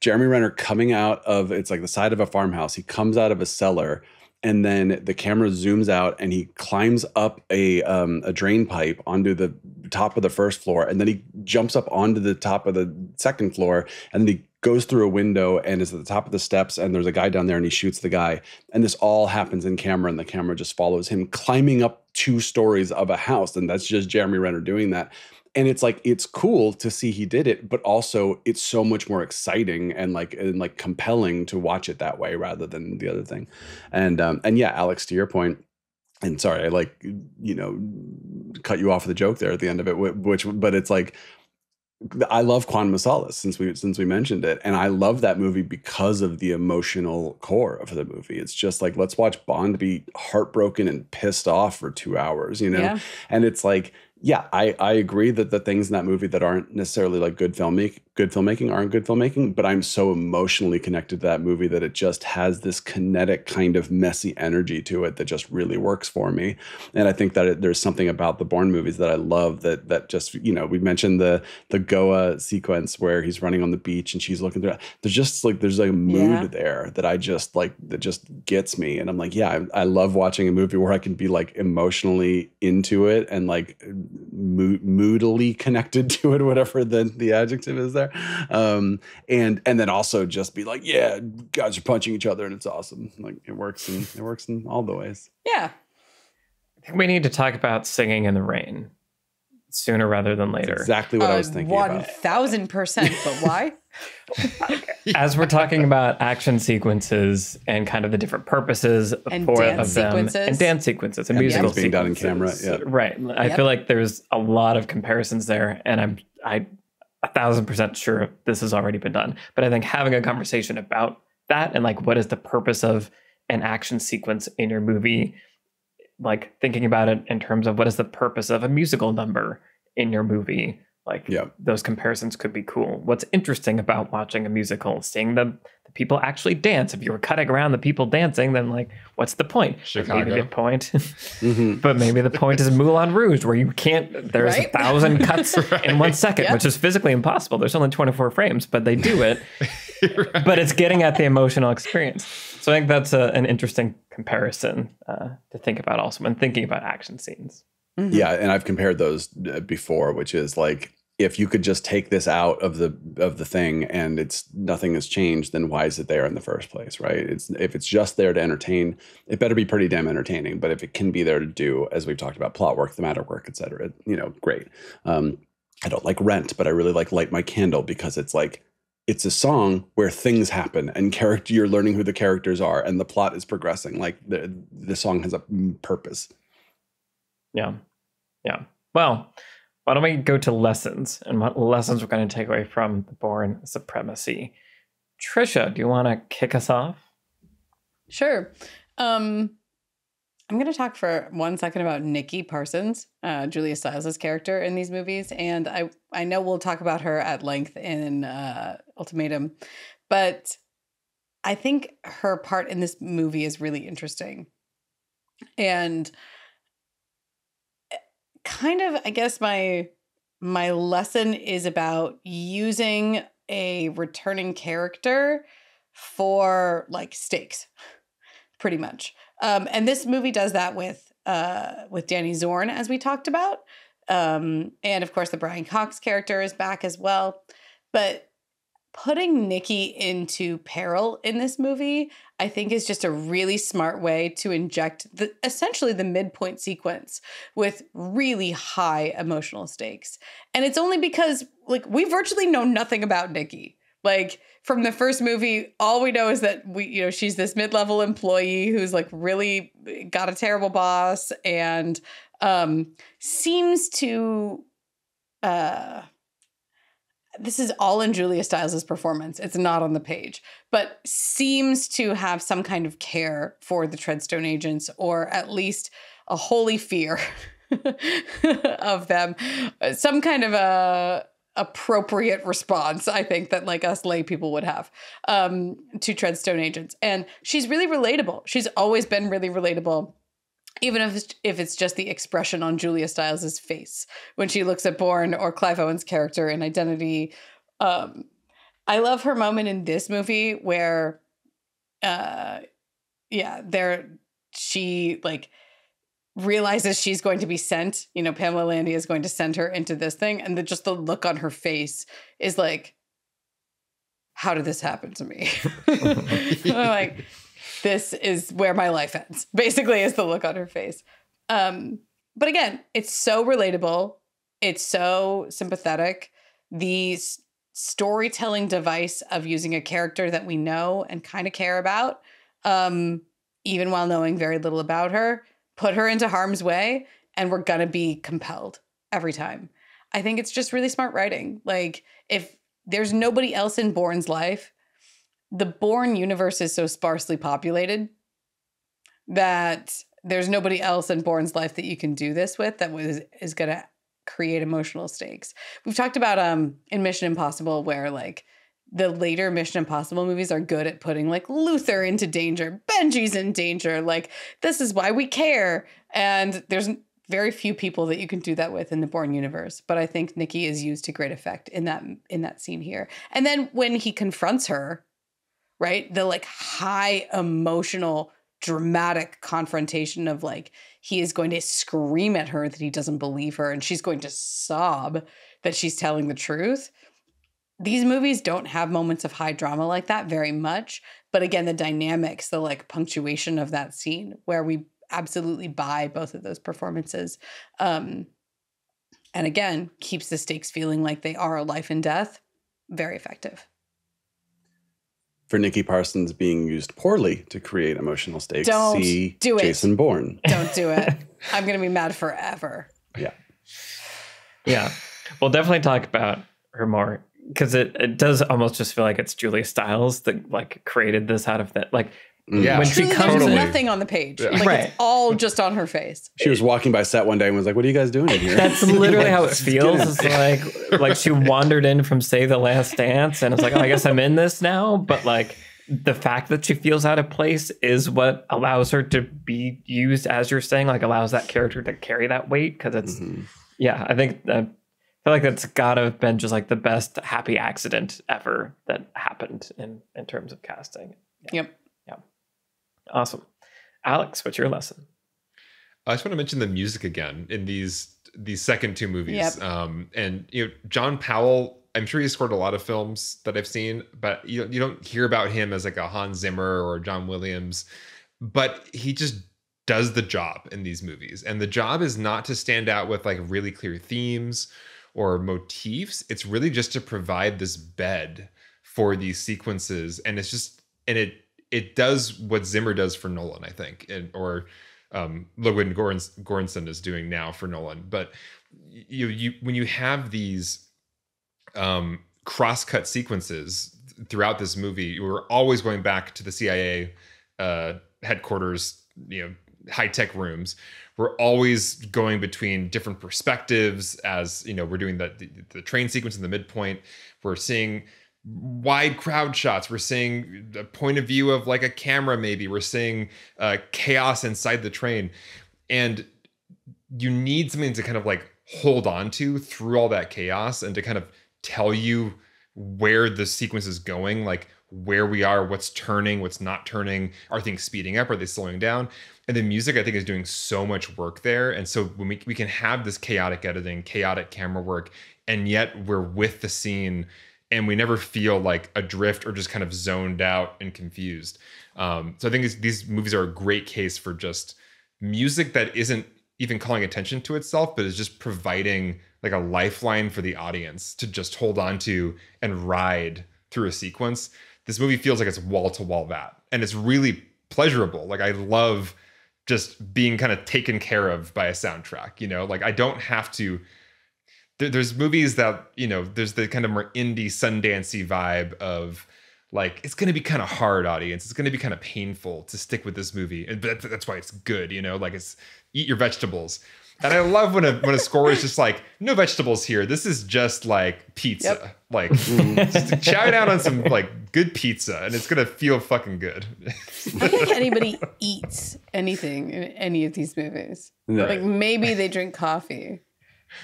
Jeremy Renner coming out of, it's like the side of a farmhouse. He comes out of a cellar, and then the camera zooms out, and he climbs up a drain pipe onto the top of the first floor, and then he jumps up onto the top of the second floor, and then he goes through a window and is at the top of the steps, and there's a guy down there, and he shoots the guy. And this all happens in camera, and the camera just follows him climbing up 2 stories of a house. And that's just Jeremy Renner doing that. And it's like, it's cool to see he did it, but also it's so much more exciting and like compelling to watch it that way rather than the other thing. And yeah, Alex, to your point, and sorry, I cut you off with a joke there at the end of it, but it's like, I love Quantum of Solace since we mentioned it, and I love that movie because of the emotional core of the movie. It's just like, let's watch Bond be heartbroken and pissed off for 2 hours, Yeah. And it's like, yeah, I agree that the things in that movie that aren't necessarily like good filmmaking aren't good filmmaking, but I'm so emotionally connected to that movie that it just has this kinetic kind of messy energy to it that just really works for me. And I think that there's something about the Bourne movies that I love that just, we mentioned the Goa sequence where he's running on the beach and she's looking through. There's like a mood there that I just like, that just gets me. And I'm like, yeah, I love watching a movie where I can be like emotionally into it and like moodily connected to it, whatever the adjective is there, and then also just be like, yeah, guys are punching each other and it's awesome. Like it works in all the ways. Yeah, I think we need to talk about Singing in the Rain sooner rather than later. That's exactly what I was thinking 1000%. But why? As we're talking about action sequences and kind of the different purposes And for dance them, sequences. and dance sequences and And musical things being done in sequences. camera, yeah. Right. I feel like there's a lot of comparisons there, and I'm 1,000% sure this has already been done. But I think having a conversation about that and like what is the purpose of an action sequence in your movie, like thinking about it in terms of what is the purpose of a musical number in your movie. Like those comparisons could be cool. What's interesting about watching a musical, seeing the people actually dance. If you were cutting around the people dancing, then like, what's the point? Chicago. Maybe the point, but maybe the point is Moulin Rouge, where you can't. There's 1,000 cuts in 1 second, which is physically impossible. There's only 24 frames, but they do it. But it's getting at the emotional experience. So I think that's an interesting comparison to think about also when thinking about action scenes. Mm-hmm. Yeah, and I've compared those before, which is like, if you could just take this out of the thing and nothing has changed, then why is it there in the first place, right? If it's just there to entertain, it better be pretty damn entertaining. But if it can be there to do, as we've talked about, plot work, thematic work, et cetera, great. I don't like Rent, but I really like Light My Candle because it's like, it's a song where things happen and you're learning who the characters are and the plot is progressing. Like the song has a purpose. Yeah. Well, why don't we go to lessons and what lessons we're going to take away from the Bourne Supremacy? Trisha, do you want to kick us off? Sure. I'm going to talk for 1 second about Nikki Parsons, Julia Stiles' character in these movies. And I know we'll talk about her at length in Ultimatum, but I think her part in this movie is really interesting. And kind of, I guess my lesson is about using a returning character for like stakes, pretty much. And this movie does that with Danny Zorn, as we talked about. And of course, the Brian Cox character is back as well. But putting Nikki into peril in this movie, I think, is just a really smart way to inject essentially the midpoint sequence with really high emotional stakes. And it's only because like we virtually know nothing about Nikki. Like from the first movie, all we know is that she's this mid-level employee who's like really got a terrible boss and seems to this is all in Julia Stiles' performance. It's not on the page, but seems to have some kind of care for the Treadstone agents, or at least a holy fear of them. Some kind of a appropriate response, I think, that like us lay people would have to Treadstone agents. And she's really relatable. She's always been really relatable. Even if it's just the expression on Julia Stiles' face when she looks at Bourne or Clive Owen's character in Identity. I love her moment in this movie where, she like realizes she's going to be sent. Pamela Landy is going to send her into this thing, and just the look on her face is like, "How did this happen to me?" Like, this is where my life ends, basically, is the look on her face. But again, it's so relatable. It's so sympathetic. The storytelling device of using a character that we know and kind of care about, even while knowing very little about her, put her into harm's way, and we're going to be compelled every time. I think it's just really smart writing. Like, if there's nobody else in Bourne's life, the Bourne universe is so sparsely populated that there's nobody else in Bourne's life that you can do this with that is going to create emotional stakes. We've talked about in Mission Impossible where like the later Mission Impossible movies are good at putting like Luther into danger, Benji's in danger, like this is why we care. And there's very few people that you can do that with in the Bourne universe. But I think Nikki is used to great effect in that scene here. And then when he confronts her, right? The like high emotional, dramatic confrontation of like, he is going to scream at her that he doesn't believe her, and she's going to sob that she's telling the truth. These movies don't have moments of high drama like that very much. But again, the dynamics, the like punctuation of that scene where we absolutely buy both of those performances. And again, keeps the stakes feeling like they are life and death. Very effective. For Nikki Parsons being used poorly to create emotional stakes, Don't see do it. Jason Bourne. Don't do it. I'm going to be mad forever. Yeah. Yeah. We'll definitely talk about her more, because it does almost just feel like it's Julia Stiles that like created this out of that. Like, yeah, when Truly, she comes there's in, nothing on the page. Yeah. Like, Right. it's all just on her face. She was walking by set one day and was like, "What are you guys doing in here?" that's literally how it feels. It's like she wandered in from Save the Last Dance, and it's like, oh, I guess I'm in this now. But like the fact that she feels out of place is what allows her to be used, as you're saying, like allows that character to carry that weight. Because it's, yeah, I think I feel like that's gotta have been just like the best happy accident ever that happened in terms of casting. Yeah. Yep. Yeah. Awesome. Alex, what's your lesson? I just want to mention the music again in these second two movies. Yep. And John Powell, I'm sure he scored a lot of films that I've seen, but you don't hear about him as like a Hans Zimmer or John Williams, but he just does the job in these movies. And the job is not to stand out with like really clear themes or motifs. It's really just to provide this bed for these sequences. And it's just, and it does what Zimmer does for Nolan, I think, or Ludwig Göransson is doing now for Nolan. But you when you have these cross-cut sequences throughout this movie, you were always going back to the CIA headquarters, high-tech rooms. We're always going between different perspectives as, we're doing the train sequence in the midpoint. We're seeing wide crowd shots. We're seeing the point of view of like a camera, maybe. We're seeing chaos inside the train. And you need something to kind of like hold on to through all that chaos and to kind of tell you where the sequence is going, like where we are, what's turning, what's not turning, are things speeding up, are they slowing down? And the music, I think, is doing so much work there. And so when we can have this chaotic editing, chaotic camera work, and yet we're with the scene and we never feel like adrift or just kind of zoned out and confused. So I think these movies are a great case for just music that isn't even calling attention to itself, but is just providing like a lifeline for the audience to just hold on to and ride through a sequence. This movie feels like it's wall to wall that, and it's really pleasurable. Like, I love just being kind of taken care of by a soundtrack, you know, like I don't have to, there's movies that, you know, there's the kind of more indie Sundancey vibe of like, it's going to be kind of hard, audience. It's going to be kind of painful to stick with this movie. And that's why it's good, you know, like it's eat your vegetables. And I love when a score is just like, no vegetables here. This is just like pizza. Yep. Like just chow down on some like good pizza and it's going to feel fucking good. I don't think anybody eats anything in any of these movies. No. Like maybe they drink coffee.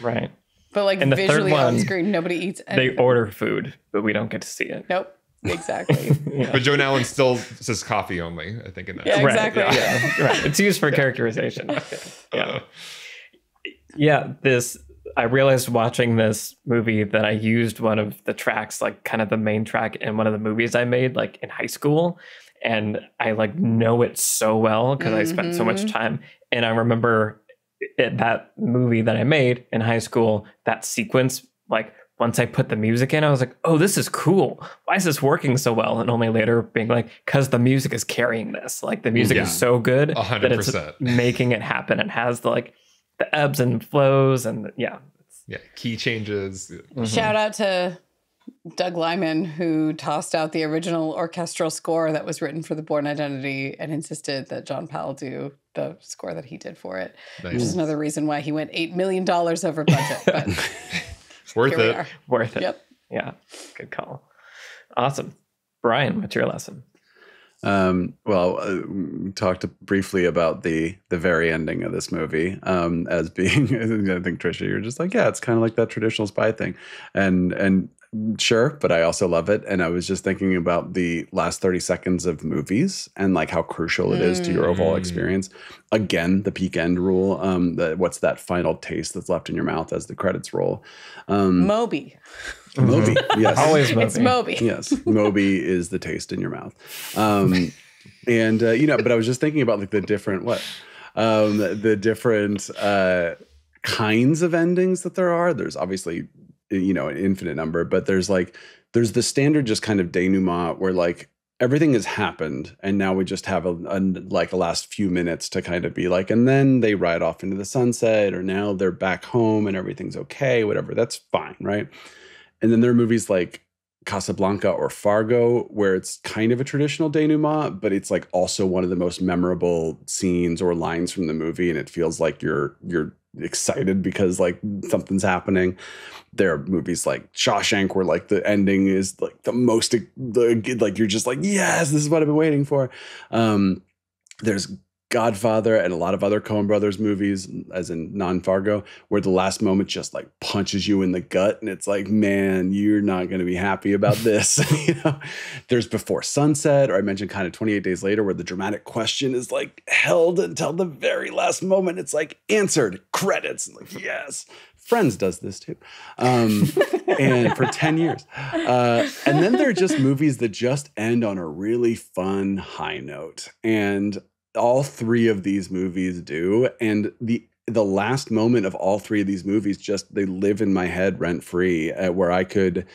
Right. But like and visually on screen, nobody eats anything. They order food, but we don't get to see it. Nope. Exactly. Yeah. But Joan Allen still says coffee only, I think, in that. Yeah, exactly. Right. Yeah. Right. It's used for characterization. Yeah. Yeah, I realized watching this movie that I used one of the tracks, like kind of the main track in one of the movies I made like in high school. And I like know it so well because I spent so much time. And I remember that movie that I made in high school, that sequence, like once I put the music in, I was like, oh, this is cool. Why is this working so well? And only later being like, because the music is carrying this. Like the music is so good 100%. that it's making it happen. It has the ebbs and flows and key changes. Shout out to Doug Liman, who tossed out the original orchestral score that was written for the Bourne Identity and insisted that John Powell do the score that he did for it. Nice. Which is another reason why he went $8 million over budget. But worth it. Worth it. Yep. Yeah. Good call. Awesome. Brian, what's your lesson? We talked briefly about the very ending of this movie as being, I think, Trisha, you're just like, yeah, it's kind of like that traditional spy thing. And sure, but I also love it. And I was just thinking about the last 30 seconds of movies and like how crucial it is to your overall experience. Again, the peak end rule, what's that final taste that's left in your mouth as the credits roll? Moby. Moby, yes. Always Moby. It's Moby. Yes, Moby is the taste in your mouth. But I was just thinking about like the different kinds of endings that there are. There's obviously, an infinite number, but there's the standard just kind of denouement where like everything has happened and now we just have a last few minutes to kind of be like, and then they ride off into the sunset, or now they're back home and everything's okay, whatever. That's fine, right? And then there are movies like Casablanca or Fargo where it's kind of a traditional denouement, but it's like also one of the most memorable scenes or lines from the movie, and it feels like you're excited because like something's happening. There are movies like Shawshank where like the ending is like the most like you're just like, yes, this is what I've been waiting for. There's Godfather and a lot of other Coen Brothers movies, as in non-Fargo, where the last moment just like punches you in the gut and it's like, man, you're not going to be happy about this. There's Before Sunset, or I mentioned kind of 28 Days Later, where the dramatic question is like held until the very last moment. It's like answered, credits, like, yes. Friends does this too, and for 10 years. And then there are just movies that just end on a really fun high note, and all three of these movies do. And the last moment of all three of these movies, just they live in my head rent free, where I could,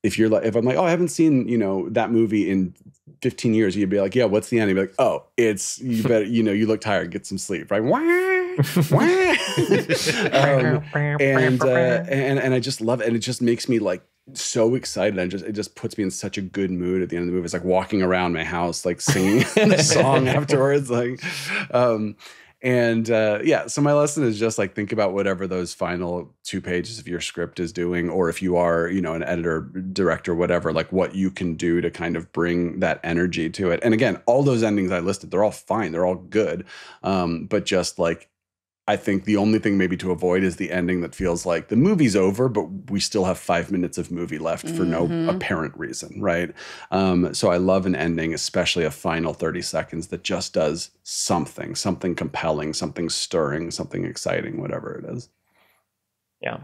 if I'm like, oh, I haven't seen, that movie in 15 years, you'd be like, yeah, what's the end? You'd be like, oh, it's, you better, you look tired, get some sleep, right? And I just love it. And it just makes me like so excited. It just puts me in such a good mood at the end of the movie. It's like walking around my house, like singing the song afterwards. So my lesson is just like, think about whatever those final 2 pages of your script is doing, or if you are, an editor, director, whatever, like what you can do to kind of bring that energy to it. And again, all those endings I listed, they're all fine. They're all good. But just like, I think the only thing maybe to avoid is the ending that feels like the movie's over, but we still have 5 minutes of movie left for no apparent reason, right? So I love an ending, especially a final 30 seconds that just does something compelling, something stirring, something exciting, whatever it is. Yeah.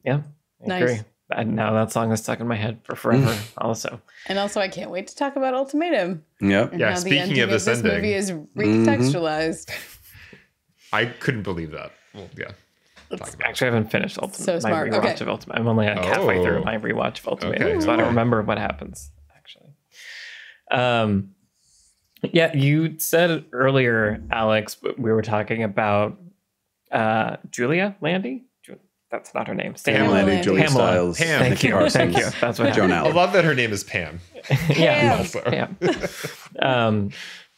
I agree. Now that song is stuck in my head for forever. Also, And also, I can't wait to talk about Ultimatum. Yep. And Yeah, how the speaking ending of this ending. movie is recontextualized. I couldn't believe that. Well, yeah. actually, I haven't finished So smart. my rewatch Okay. of Ultimate. I'm only like halfway through my rewatch of Ultimate, so I don't remember what happens actually. Yeah, you said earlier, Alex, we were talking about Julia Landy. That's not her name. Pam Landy, Julia Stiles, Pam. Thank Nikki you. Parsons, Thank you. That's what Joan I Allen. love that her name is Pam. yeah. Also. Pam.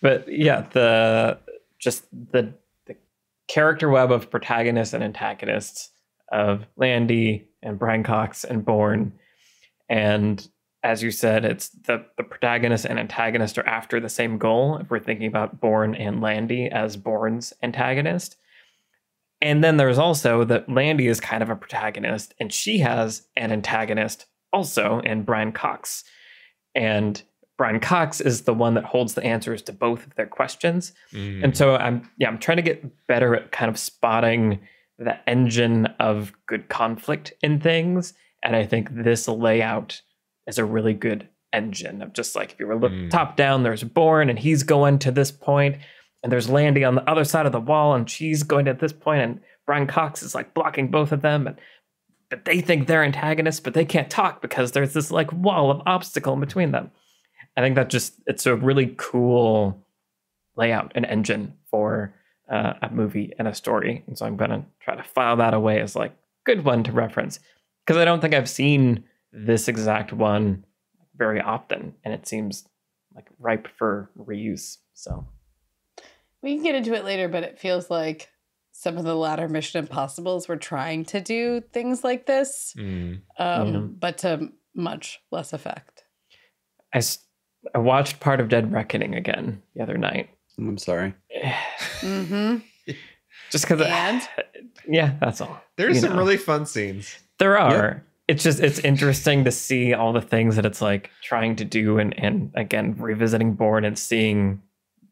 But yeah, the character web of protagonists and antagonists of Landy and Brian Cox and Bourne. And as you said, it's the protagonist and antagonist are after the same goal. If we're thinking about Bourne and Landy as Bourne's antagonist. And then there's also that Landy is kind of a protagonist and she has an antagonist also in Brian Cox. And Brian Cox is the one that holds the answers to both of their questions. And so I'm trying to get better at kind of spotting the engine of good conflict in things. And I think this layout is a really good engine of just like, if you were looking top down, there's Bourne and he's going to this point, and there's Landy on the other side of the wall and she's going to this point, and Brian Cox is like blocking both of them. But they think they're antagonists, but they can't talk because there's this like wall of obstacle in between them. I think that it's a really cool layout and engine for a movie and a story. And so I'm going to try to file that away as like good one to reference, because I don't think I've seen this exact one very often. And it seems like ripe for reuse. So We can get into it later, but it feels like some of the latter Mission Impossibles were trying to do things like this, but to much less effect. I watched part of Dead Reckoning again the other night. I'm sorry. Just because. Yeah, that's all. There's some really fun scenes. There are. Yep. It's interesting to see all the things that it's like trying to do, and again revisiting Bourne and seeing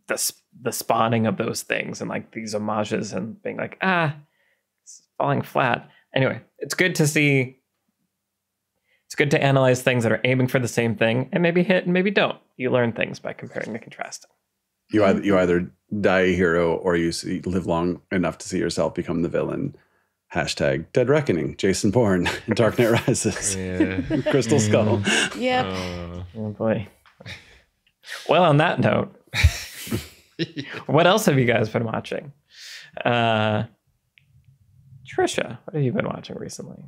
the spawning of those things and like these homages and being like, it's falling flat. Anyway, it's good to see. It's good to analyze things that are aiming for the same thing and maybe hit and maybe don't. You learn things by comparing and contrasting. You either die a hero or you live long enough to see yourself become the villain. Hashtag Dead Reckoning, Jason Bourne, Dark Knight Rises, Crystal Skull. Yep. Oh boy. Well, on that note, what else have you guys been watching? Trisha, what have you been watching recently?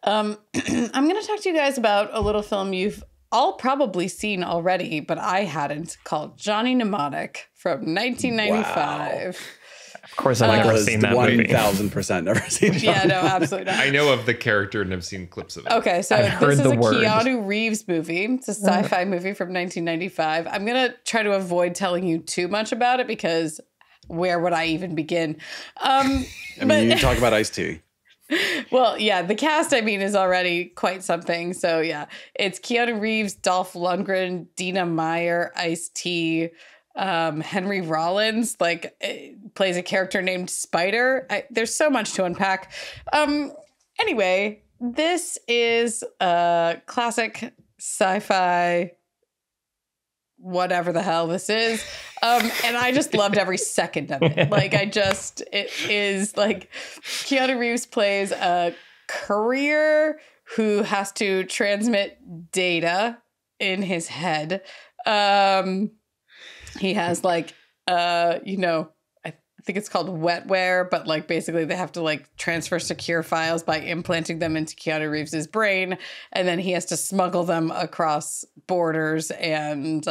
I'm going to talk to you guys about a little film you've all probably seen already, but I hadn't, called Johnny Mnemonic from 1995. Wow. Of course, I've never seen that movie. 1,000% never seen it. Yeah, no, absolutely not. I know of the character and have seen clips of it. Okay, so this is a Keanu Reeves movie. It's a sci-fi movie from 1995. I'm going to try to avoid telling you too much about it because where would I even begin? I mean, you talk about Ice-T. Well, yeah, the cast, I mean, is already quite something. So, yeah, it's Keanu Reeves, Dolph Lundgren, Dina Meyer, Ice-T, Henry Rollins, plays a character named Spider. There's so much to unpack. Anyway, this is a classic sci-fi, whatever the hell this is. And I just loved every second of it. It is like Keanu Reeves plays a courier who has to transmit data in his head. He has I think it's called wetware, but basically they have to transfer secure files by implanting them into Keanu Reeves's brain, and then he has to smuggle them across borders and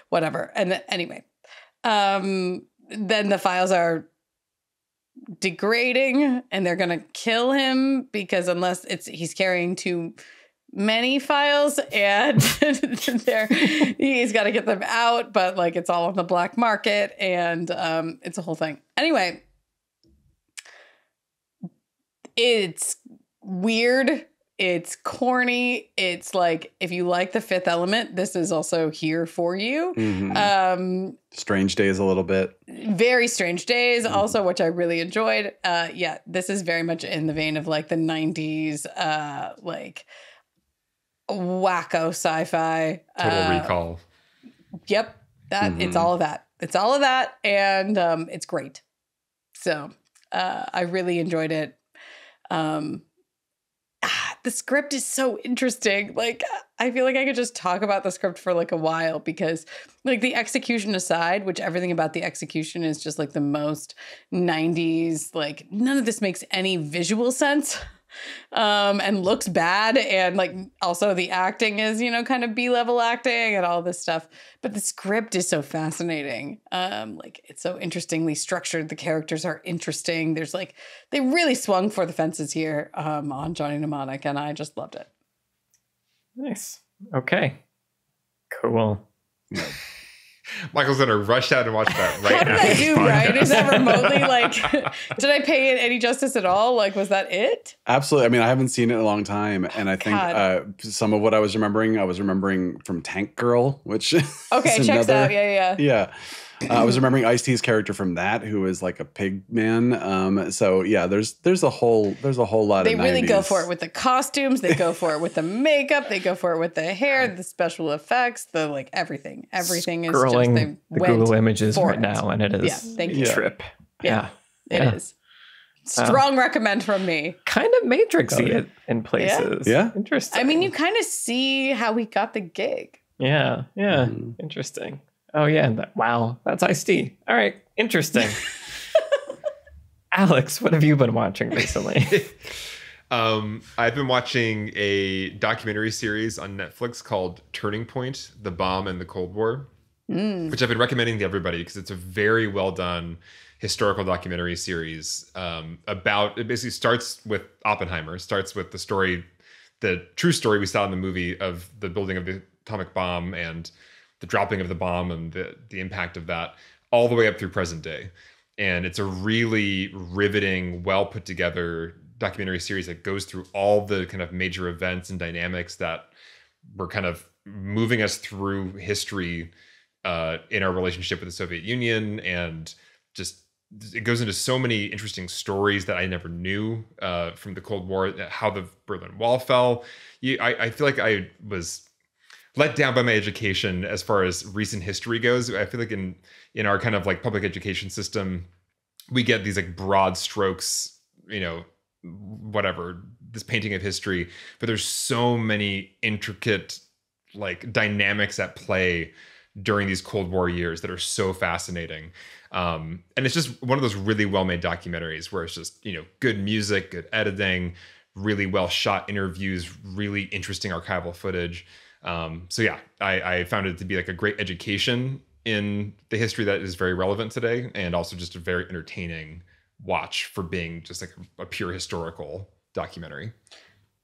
whatever. And anyway, then the files are degrading, and they're gonna kill him because unless he's carrying too many files, and he's got to get them out, but it's all on the black market, and it's a whole thing. Anyway, it's weird It's corny. It's like, if you like The Fifth Element, this is also here for you. Strange Days a little bit. Very Strange Days also, which I really enjoyed. Yeah, this is very much in the vein of like the 90s, like wacko sci-fi. Total Recall. Yep. It's all of that. It's all of that. And it's great. So I really enjoyed it. The script is so interesting. Like, I feel like I could just talk about the script for like a while, because like the execution aside, which everything about the execution is just like the most 90s, like none of this makes any visual sense. And looks bad, and like also the acting is, you know, kind of B-level acting and all this stuff, but the script is so fascinating. Like it's so interestingly structured. The characters are interesting. There's like, they really swung for the fences here on Johnny Mnemonic, and I just loved it. Nice. Okay, cool. Michael's gonna rush out and watch that right now. How did I do, right? Is that remotely like, did I pay it any justice at all? Like, was that it? Absolutely. I mean, I haven't seen it in a long time, and I think some of what I was remembering from Tank Girl, which okay, checks out. Yeah. I was remembering Ice-T's character from that, who is like a pig man. So yeah, there's a whole lot. They of really 90s. go for it with the costumes. They go for it with the makeup. They go for it with the hair, the special effects, the like everything. Everything is just the Google images right now, and it is thank you. Trip. Yeah, it is. Strong recommend from me. Kind of Matrixy in places. Yeah. Interesting. I mean, you kind of see how he got the gig. Yeah. Interesting. Oh, yeah. Wow. That's Ice-T. All right. Interesting. Alex, what have you been watching recently? I've been watching a documentary series on Netflix called Turning Point, The Bomb and the Cold War, which I've been recommending to everybody because it's a very well done historical documentary series about, it basically starts with Oppenheimer, starts with the story, the true story we saw in the movie of the building of the atomic bomb and the dropping of the bomb and the impact of that, all the way up through present day. And it's a really riveting, well put together documentary series that goes through all the kind of major events and dynamics that were kind of moving us through history in our relationship with the Soviet Union. And just, it goes into so many interesting stories that I never knew from the Cold War, how the Berlin Wall fell. I feel like I was let down by my education as far as recent history goes. I feel like in our kind of like public education system, we get these like broad strokes, you know, whatever, this painting of history, but there's so many intricate like dynamics at play during these Cold War years that are so fascinating. And it's just one of those really well-made documentaries where it's just, you know, good music, good editing, really well shot interviews, really interesting archival footage. So yeah, I found it to be like a great education in the history that is very relevant today, and also just a very entertaining watch for being just like a pure historical documentary.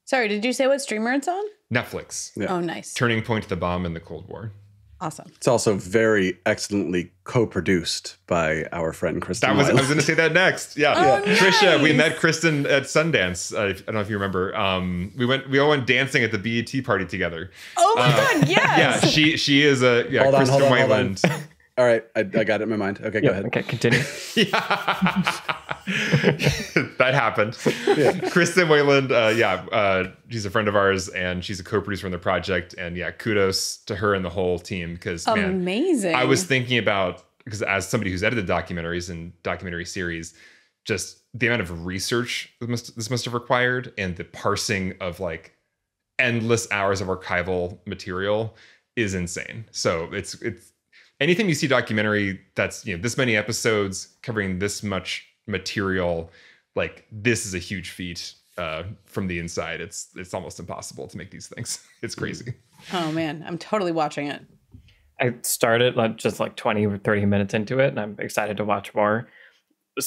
Sorry, did you say what streamer it's on? Netflix. Yeah. Oh, nice. Turning Point, The Bomb and the Cold War. Awesome. It's also very excellently co-produced by our friend Kristen. I was going to say that next. Yeah. Oh, nice. Trisha, we met Kristen at Sundance. I don't know if you remember. We all went dancing at the BET party together. Oh my God, yes. Yeah, she is a Kristen Wayland. All right, I got it in my mind. Okay, go ahead. Okay, continue. That happened. Yeah. Kristen Wayland, she's a friend of ours, and she's a co-producer on the project. And yeah, kudos to her and the whole team, because amazing. I was thinking about, because as somebody who's edited documentaries and documentary series, just the amount of research this must have required, and the parsing of like endless hours of archival material is insane. So it's anything you see documentary that's, you know, this many episodes covering this much material, like this is a huge feat from the inside. It's almost impossible to make these things. It's crazy. Oh man, I'm totally watching it. I started just like 20 or 30 minutes into it, and I'm excited to watch more.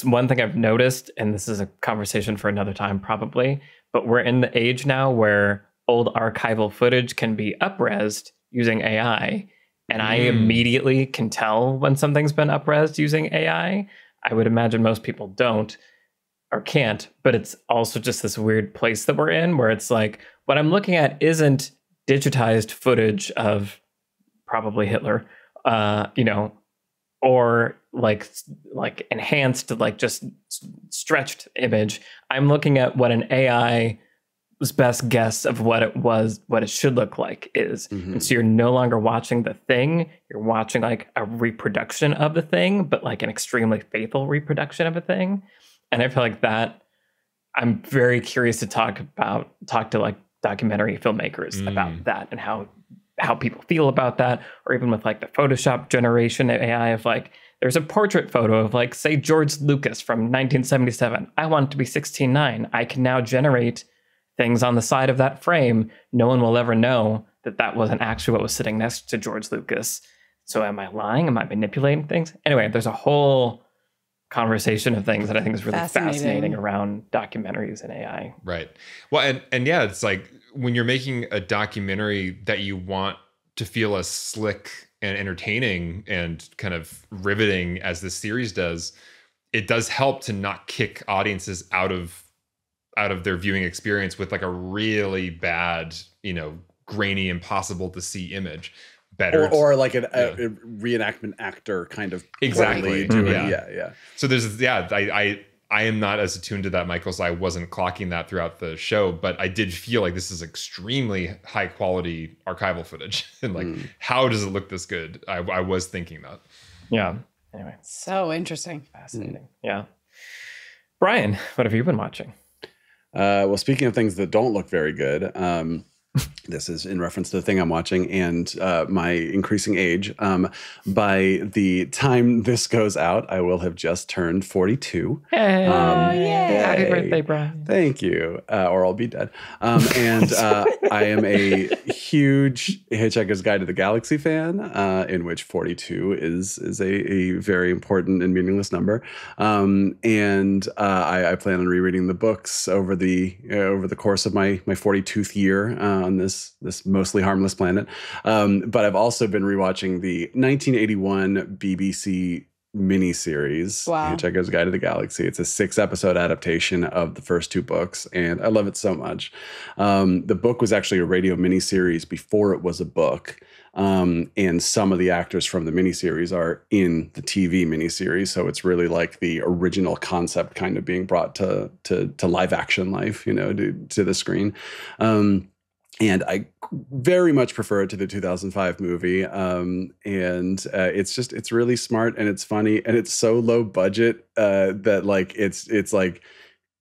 One thing I've noticed, and this is a conversation for another time probably, but we're in the age now where old archival footage can be up-resed using AI. And I immediately can tell when something's been up-resed using AI. I would imagine most people don't. or can't, but it's also just this weird place that we're in where it's like what I'm looking at isn't digitized footage of probably Hitler, or like enhanced, like just stretched image. I'm looking at what an AI's best guess of what it should look like is. Mm-hmm. And so you're no longer watching the thing, you're watching like a reproduction of the thing, but like an extremely faithful reproduction of a thing. And I feel like that I'm very curious to talk to like documentary filmmakers about that and how people feel about that, or even with like the Photoshop generation of AI of like, there's a portrait photo of like, say, George Lucas from 1977. I want it to be 16:9. I can now generate things on the side of that frame. No one will ever know that wasn't actually what was sitting next to George Lucas. So am I lying? Am I manipulating things? Anyway, there's a whole conversation of things that I think is really fascinating around documentaries and AI. Right. Well, and yeah, it's like when you're making a documentary that you want to feel as slick and entertaining and kind of riveting as this series does, it does help to not kick audiences out of their viewing experience with like a really bad, grainy, impossible to see image. Better or like a reenactment actor kind of exactly doing yeah. So there's I am not as attuned to that, Michael, so I wasn't clocking that throughout the show, but I did feel like this is extremely high quality archival footage. And like, how does it look this good? I was thinking that. Yeah. Anyway. So interesting. Fascinating. Yeah. Brian, what have you been watching? Well, speaking of things that don't look very good, this is in reference to the thing I'm watching and my increasing age. By the time this goes out, I will have just turned 42. Hey, yay. Happy birthday, Brian. Thank you. Or I'll be dead. And I am a huge Hitchhiker's Guide to the Galaxy fan, in which 42 is a very important and meaningless number. And I plan on rereading the books over the course of my 42th year on this mostly harmless planet. But I've also been rewatching the 1981 BBC miniseries, Hitchhiker's Guide to the Galaxy. It's a 6-episode adaptation of the first 2 books, and I love it so much. The book was actually a radio miniseries before it was a book. And some of the actors from the miniseries are in the TV miniseries. So it's really like the original concept kind of being brought to live action life, to the screen. And I very much prefer it to the 2005 movie. And it's really smart and it's funny and it's so low budget that like it's like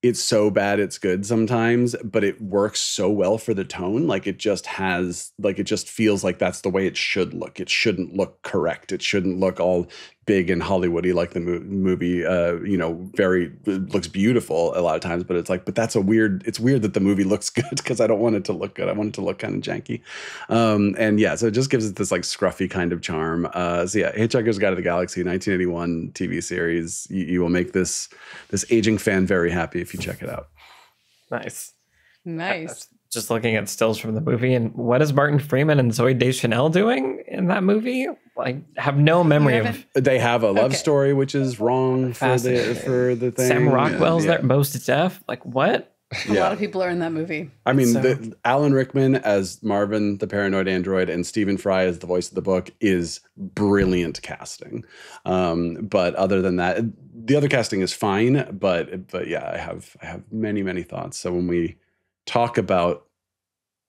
it's so bad it's good sometimes, but it works so well for the tone. Like it just feels like that's the way it should look. It shouldn't look correct. It shouldn't look all big and Hollywoody like the movie. It looks beautiful a lot of times, but it's like, but it's weird that the movie looks good because I don't want it to look good. I want it to look kind of janky. So it just gives it this like scruffy kind of charm. Hitchhiker's Guide to the Galaxy, 1981 TV series. You will make this aging fan very happy if you check it out. Nice. Just looking at stills from the movie, and what is Martin Freeman and Zooey Deschanel doing in that movie? Like, have no memory of. They have a love story, which is wrong for the thing. Sam Rockwell's there, most deaf. Like what? A lot of people are in that movie. I mean, Alan Rickman as Marvin, the paranoid android, and Stephen Fry as the voice of the book is brilliant casting. But other than that, the other casting is fine. But yeah, I have many thoughts. So when we talk about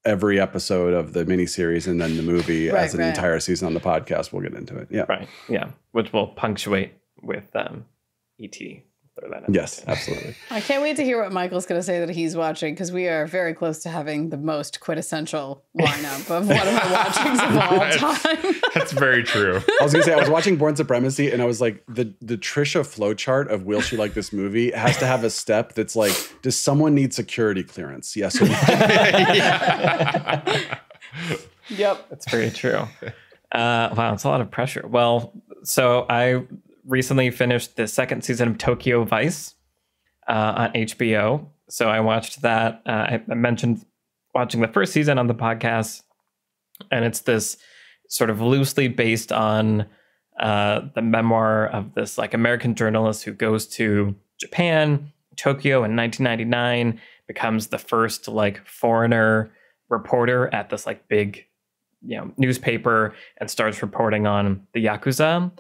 every episode of the miniseries and then the movie as an entire season on the podcast, we'll get into it. Yeah. Right. Yeah. Which will punctuate with E.T. Yes, absolutely. I can't wait to hear what Michael's going to say that he's watching, because we are very close to having the most quintessential lineup of one of our watchings of all time. That's very true. I was going to say, I was watching Bourne Supremacy and I was like, the Trisha flowchart of will she like this movie has to have a step that's like, does someone need security clearance? Yes or no? Yep. That's very true. Wow, it's a lot of pressure. Well, so I recently finished the 2nd season of Tokyo Vice on HBO. So I watched that. I mentioned watching the first season on the podcast, and it's this sort of loosely based on the memoir of this like American journalist who goes to Japan Tokyo in 1999, becomes the first like foreigner reporter at this like big, newspaper, and starts reporting on the Yakuza.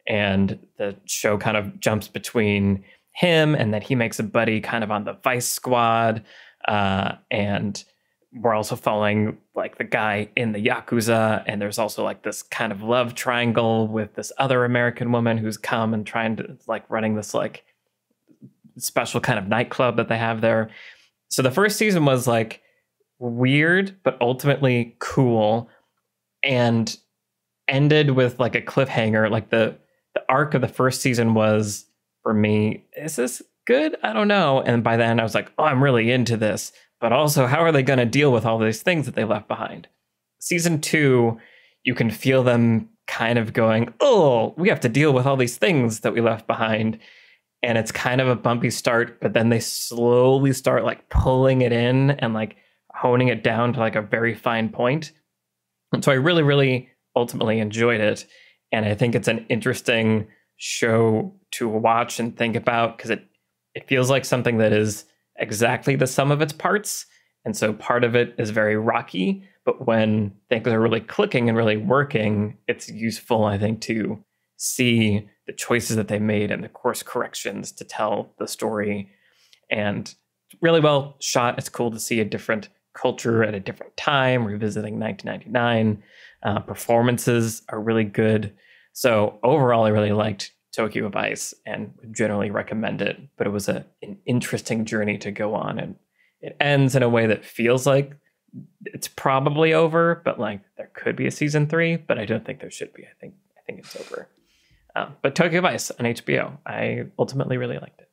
And the show kind of jumps between him and then he makes a buddy kind of on the Vice Squad. And we're also following like the guy in the Yakuza. And there's also like this kind of love triangle with this other American woman who's come and trying to like running this like special kind of nightclub that they have there. So the first season was like weird, but ultimately cool, and ended with like a cliffhanger. Like the arc of the first season was, for me, is this good? I don't know. And by then I was like, oh, I'm really into this. But also, how are they going to deal with all these things that they left behind? Season 2, you can feel them kind of going, oh, we have to deal with all these things that we left behind. And it's kind of a bumpy start, but then they slowly start like pulling it in and like honing it down to like a very fine point. And so I really, really ultimately enjoyed it. And I think it's an interesting show to watch and think about, because it feels like something that is exactly the sum of its parts. And so part of it is very rocky, but when things are really clicking and really working, it's useful, I think, to see the choices that they made and the course corrections to tell the story. And really well shot. It's cool to see a different culture at a different time, revisiting 1999. Performances are really good. So overall, I really liked Tokyo Vice and would generally recommend it. But it was an interesting journey to go on. And it ends in a way that feels like it's probably over, but like there could be a season 3, but I don't think there should be. I think it's over. But Tokyo Vice on HBO, I ultimately really liked it.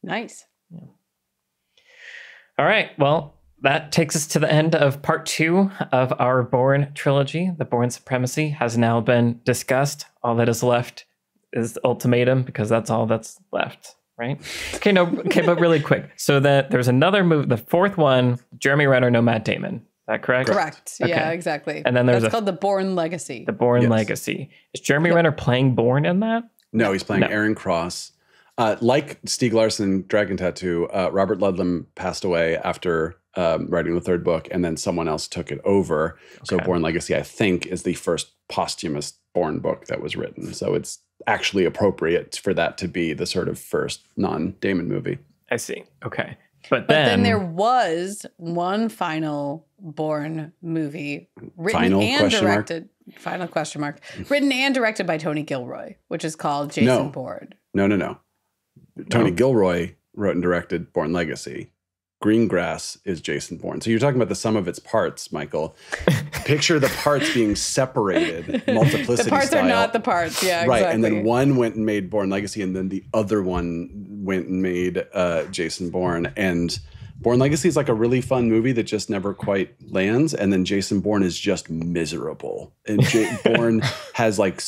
Nice. Yeah. All right. Well, that takes us to the end of part 2 of our Bourne trilogy. The Bourne Supremacy has now been discussed. All that is left is Ultimatum, because that's all that's left, right? Okay, but really quick. So that there's another movie, the fourth one, Jeremy Renner, no Matt Damon. Is that correct? Correct. Okay. Yeah, exactly. And then that's called The Bourne Legacy. The Bourne Legacy. Is Jeremy Renner playing Bourne in that? No, he's playing Aaron Cross. Like Stieg Larsson, Dragon Tattoo, Robert Ludlum passed away after writing the third book, and then someone else took it over. Okay. So Bourne Legacy, I think, is the first posthumous Bourne book that was written. So it's actually appropriate for that to be the sort of first non-Damon movie. I see. Okay. But then there was one final Bourne movie written and directed. Final question mark. Written and directed by Tony Gilroy, which is called Jason Bourne. No. Tony Gilroy wrote and directed Bourne Legacy. Greengrass is Jason Bourne. So you're talking about the sum of its parts, Michael. Picture the parts being separated, multiplicity The parts style. are not the parts, yeah, right, exactly. and then one went and made Bourne Legacy, and then the other one went and made Jason Bourne. And Bourne Legacy is like a really fun movie that just never quite lands, and then Jason Bourne is just miserable. And Bourne has like,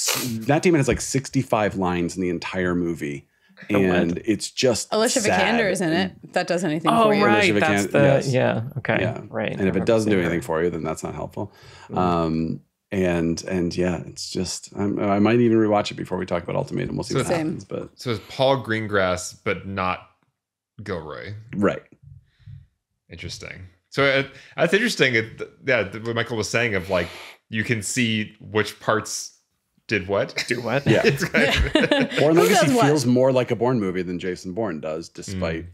Matt Damon has like 65 lines in the entire movie. And it's just Alicia Vikander is in it. If that does anything for you. Oh, right. That's Okay. Yeah. Right. And if it doesn't do anything for you, then that's not helpful. And yeah, it's just, I might even rewatch it before we talk about Ultimatum. We'll see what happens. But so it's Paul Greengrass, but not Gilroy. Right. Interesting. So that's interesting. What Michael was saying of like, you can see which parts did what? Do what? Yeah. Bourne Legacy what? feels more like a Bourne movie than Jason Bourne does, despite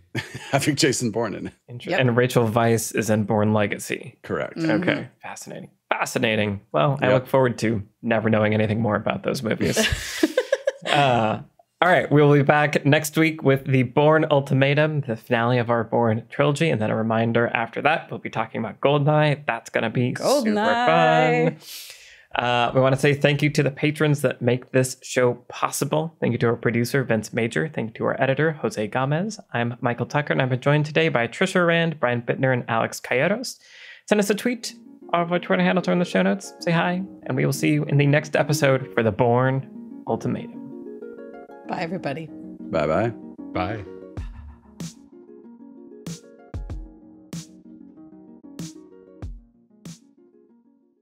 having Jason Bourne in it. Yep. And Rachel Weisz is in Bourne Legacy. Correct. Mm-hmm. Okay. Fascinating. Well, I look forward to never knowing anything more about those movies. All right. We'll be back next week with the Bourne Ultimatum, the finale of our Bourne trilogy. And then a reminder after that, we'll be talking about Goldeneye. That's going to be super fun. We want to say thank you to the patrons that make this show possible. Thank you to our producer, Vince Major. Thank you to our editor, Jose Gomez. I'm Michael Tucker, and I've been joined today by Trisha Rand, Brian Bittner, and Alex Calleros. Send us a tweet. All of our Twitter handles are in the show notes. Say hi, and we will see you in the next episode for the Bourne Ultimatum. Bye, everybody. Bye-bye. Bye.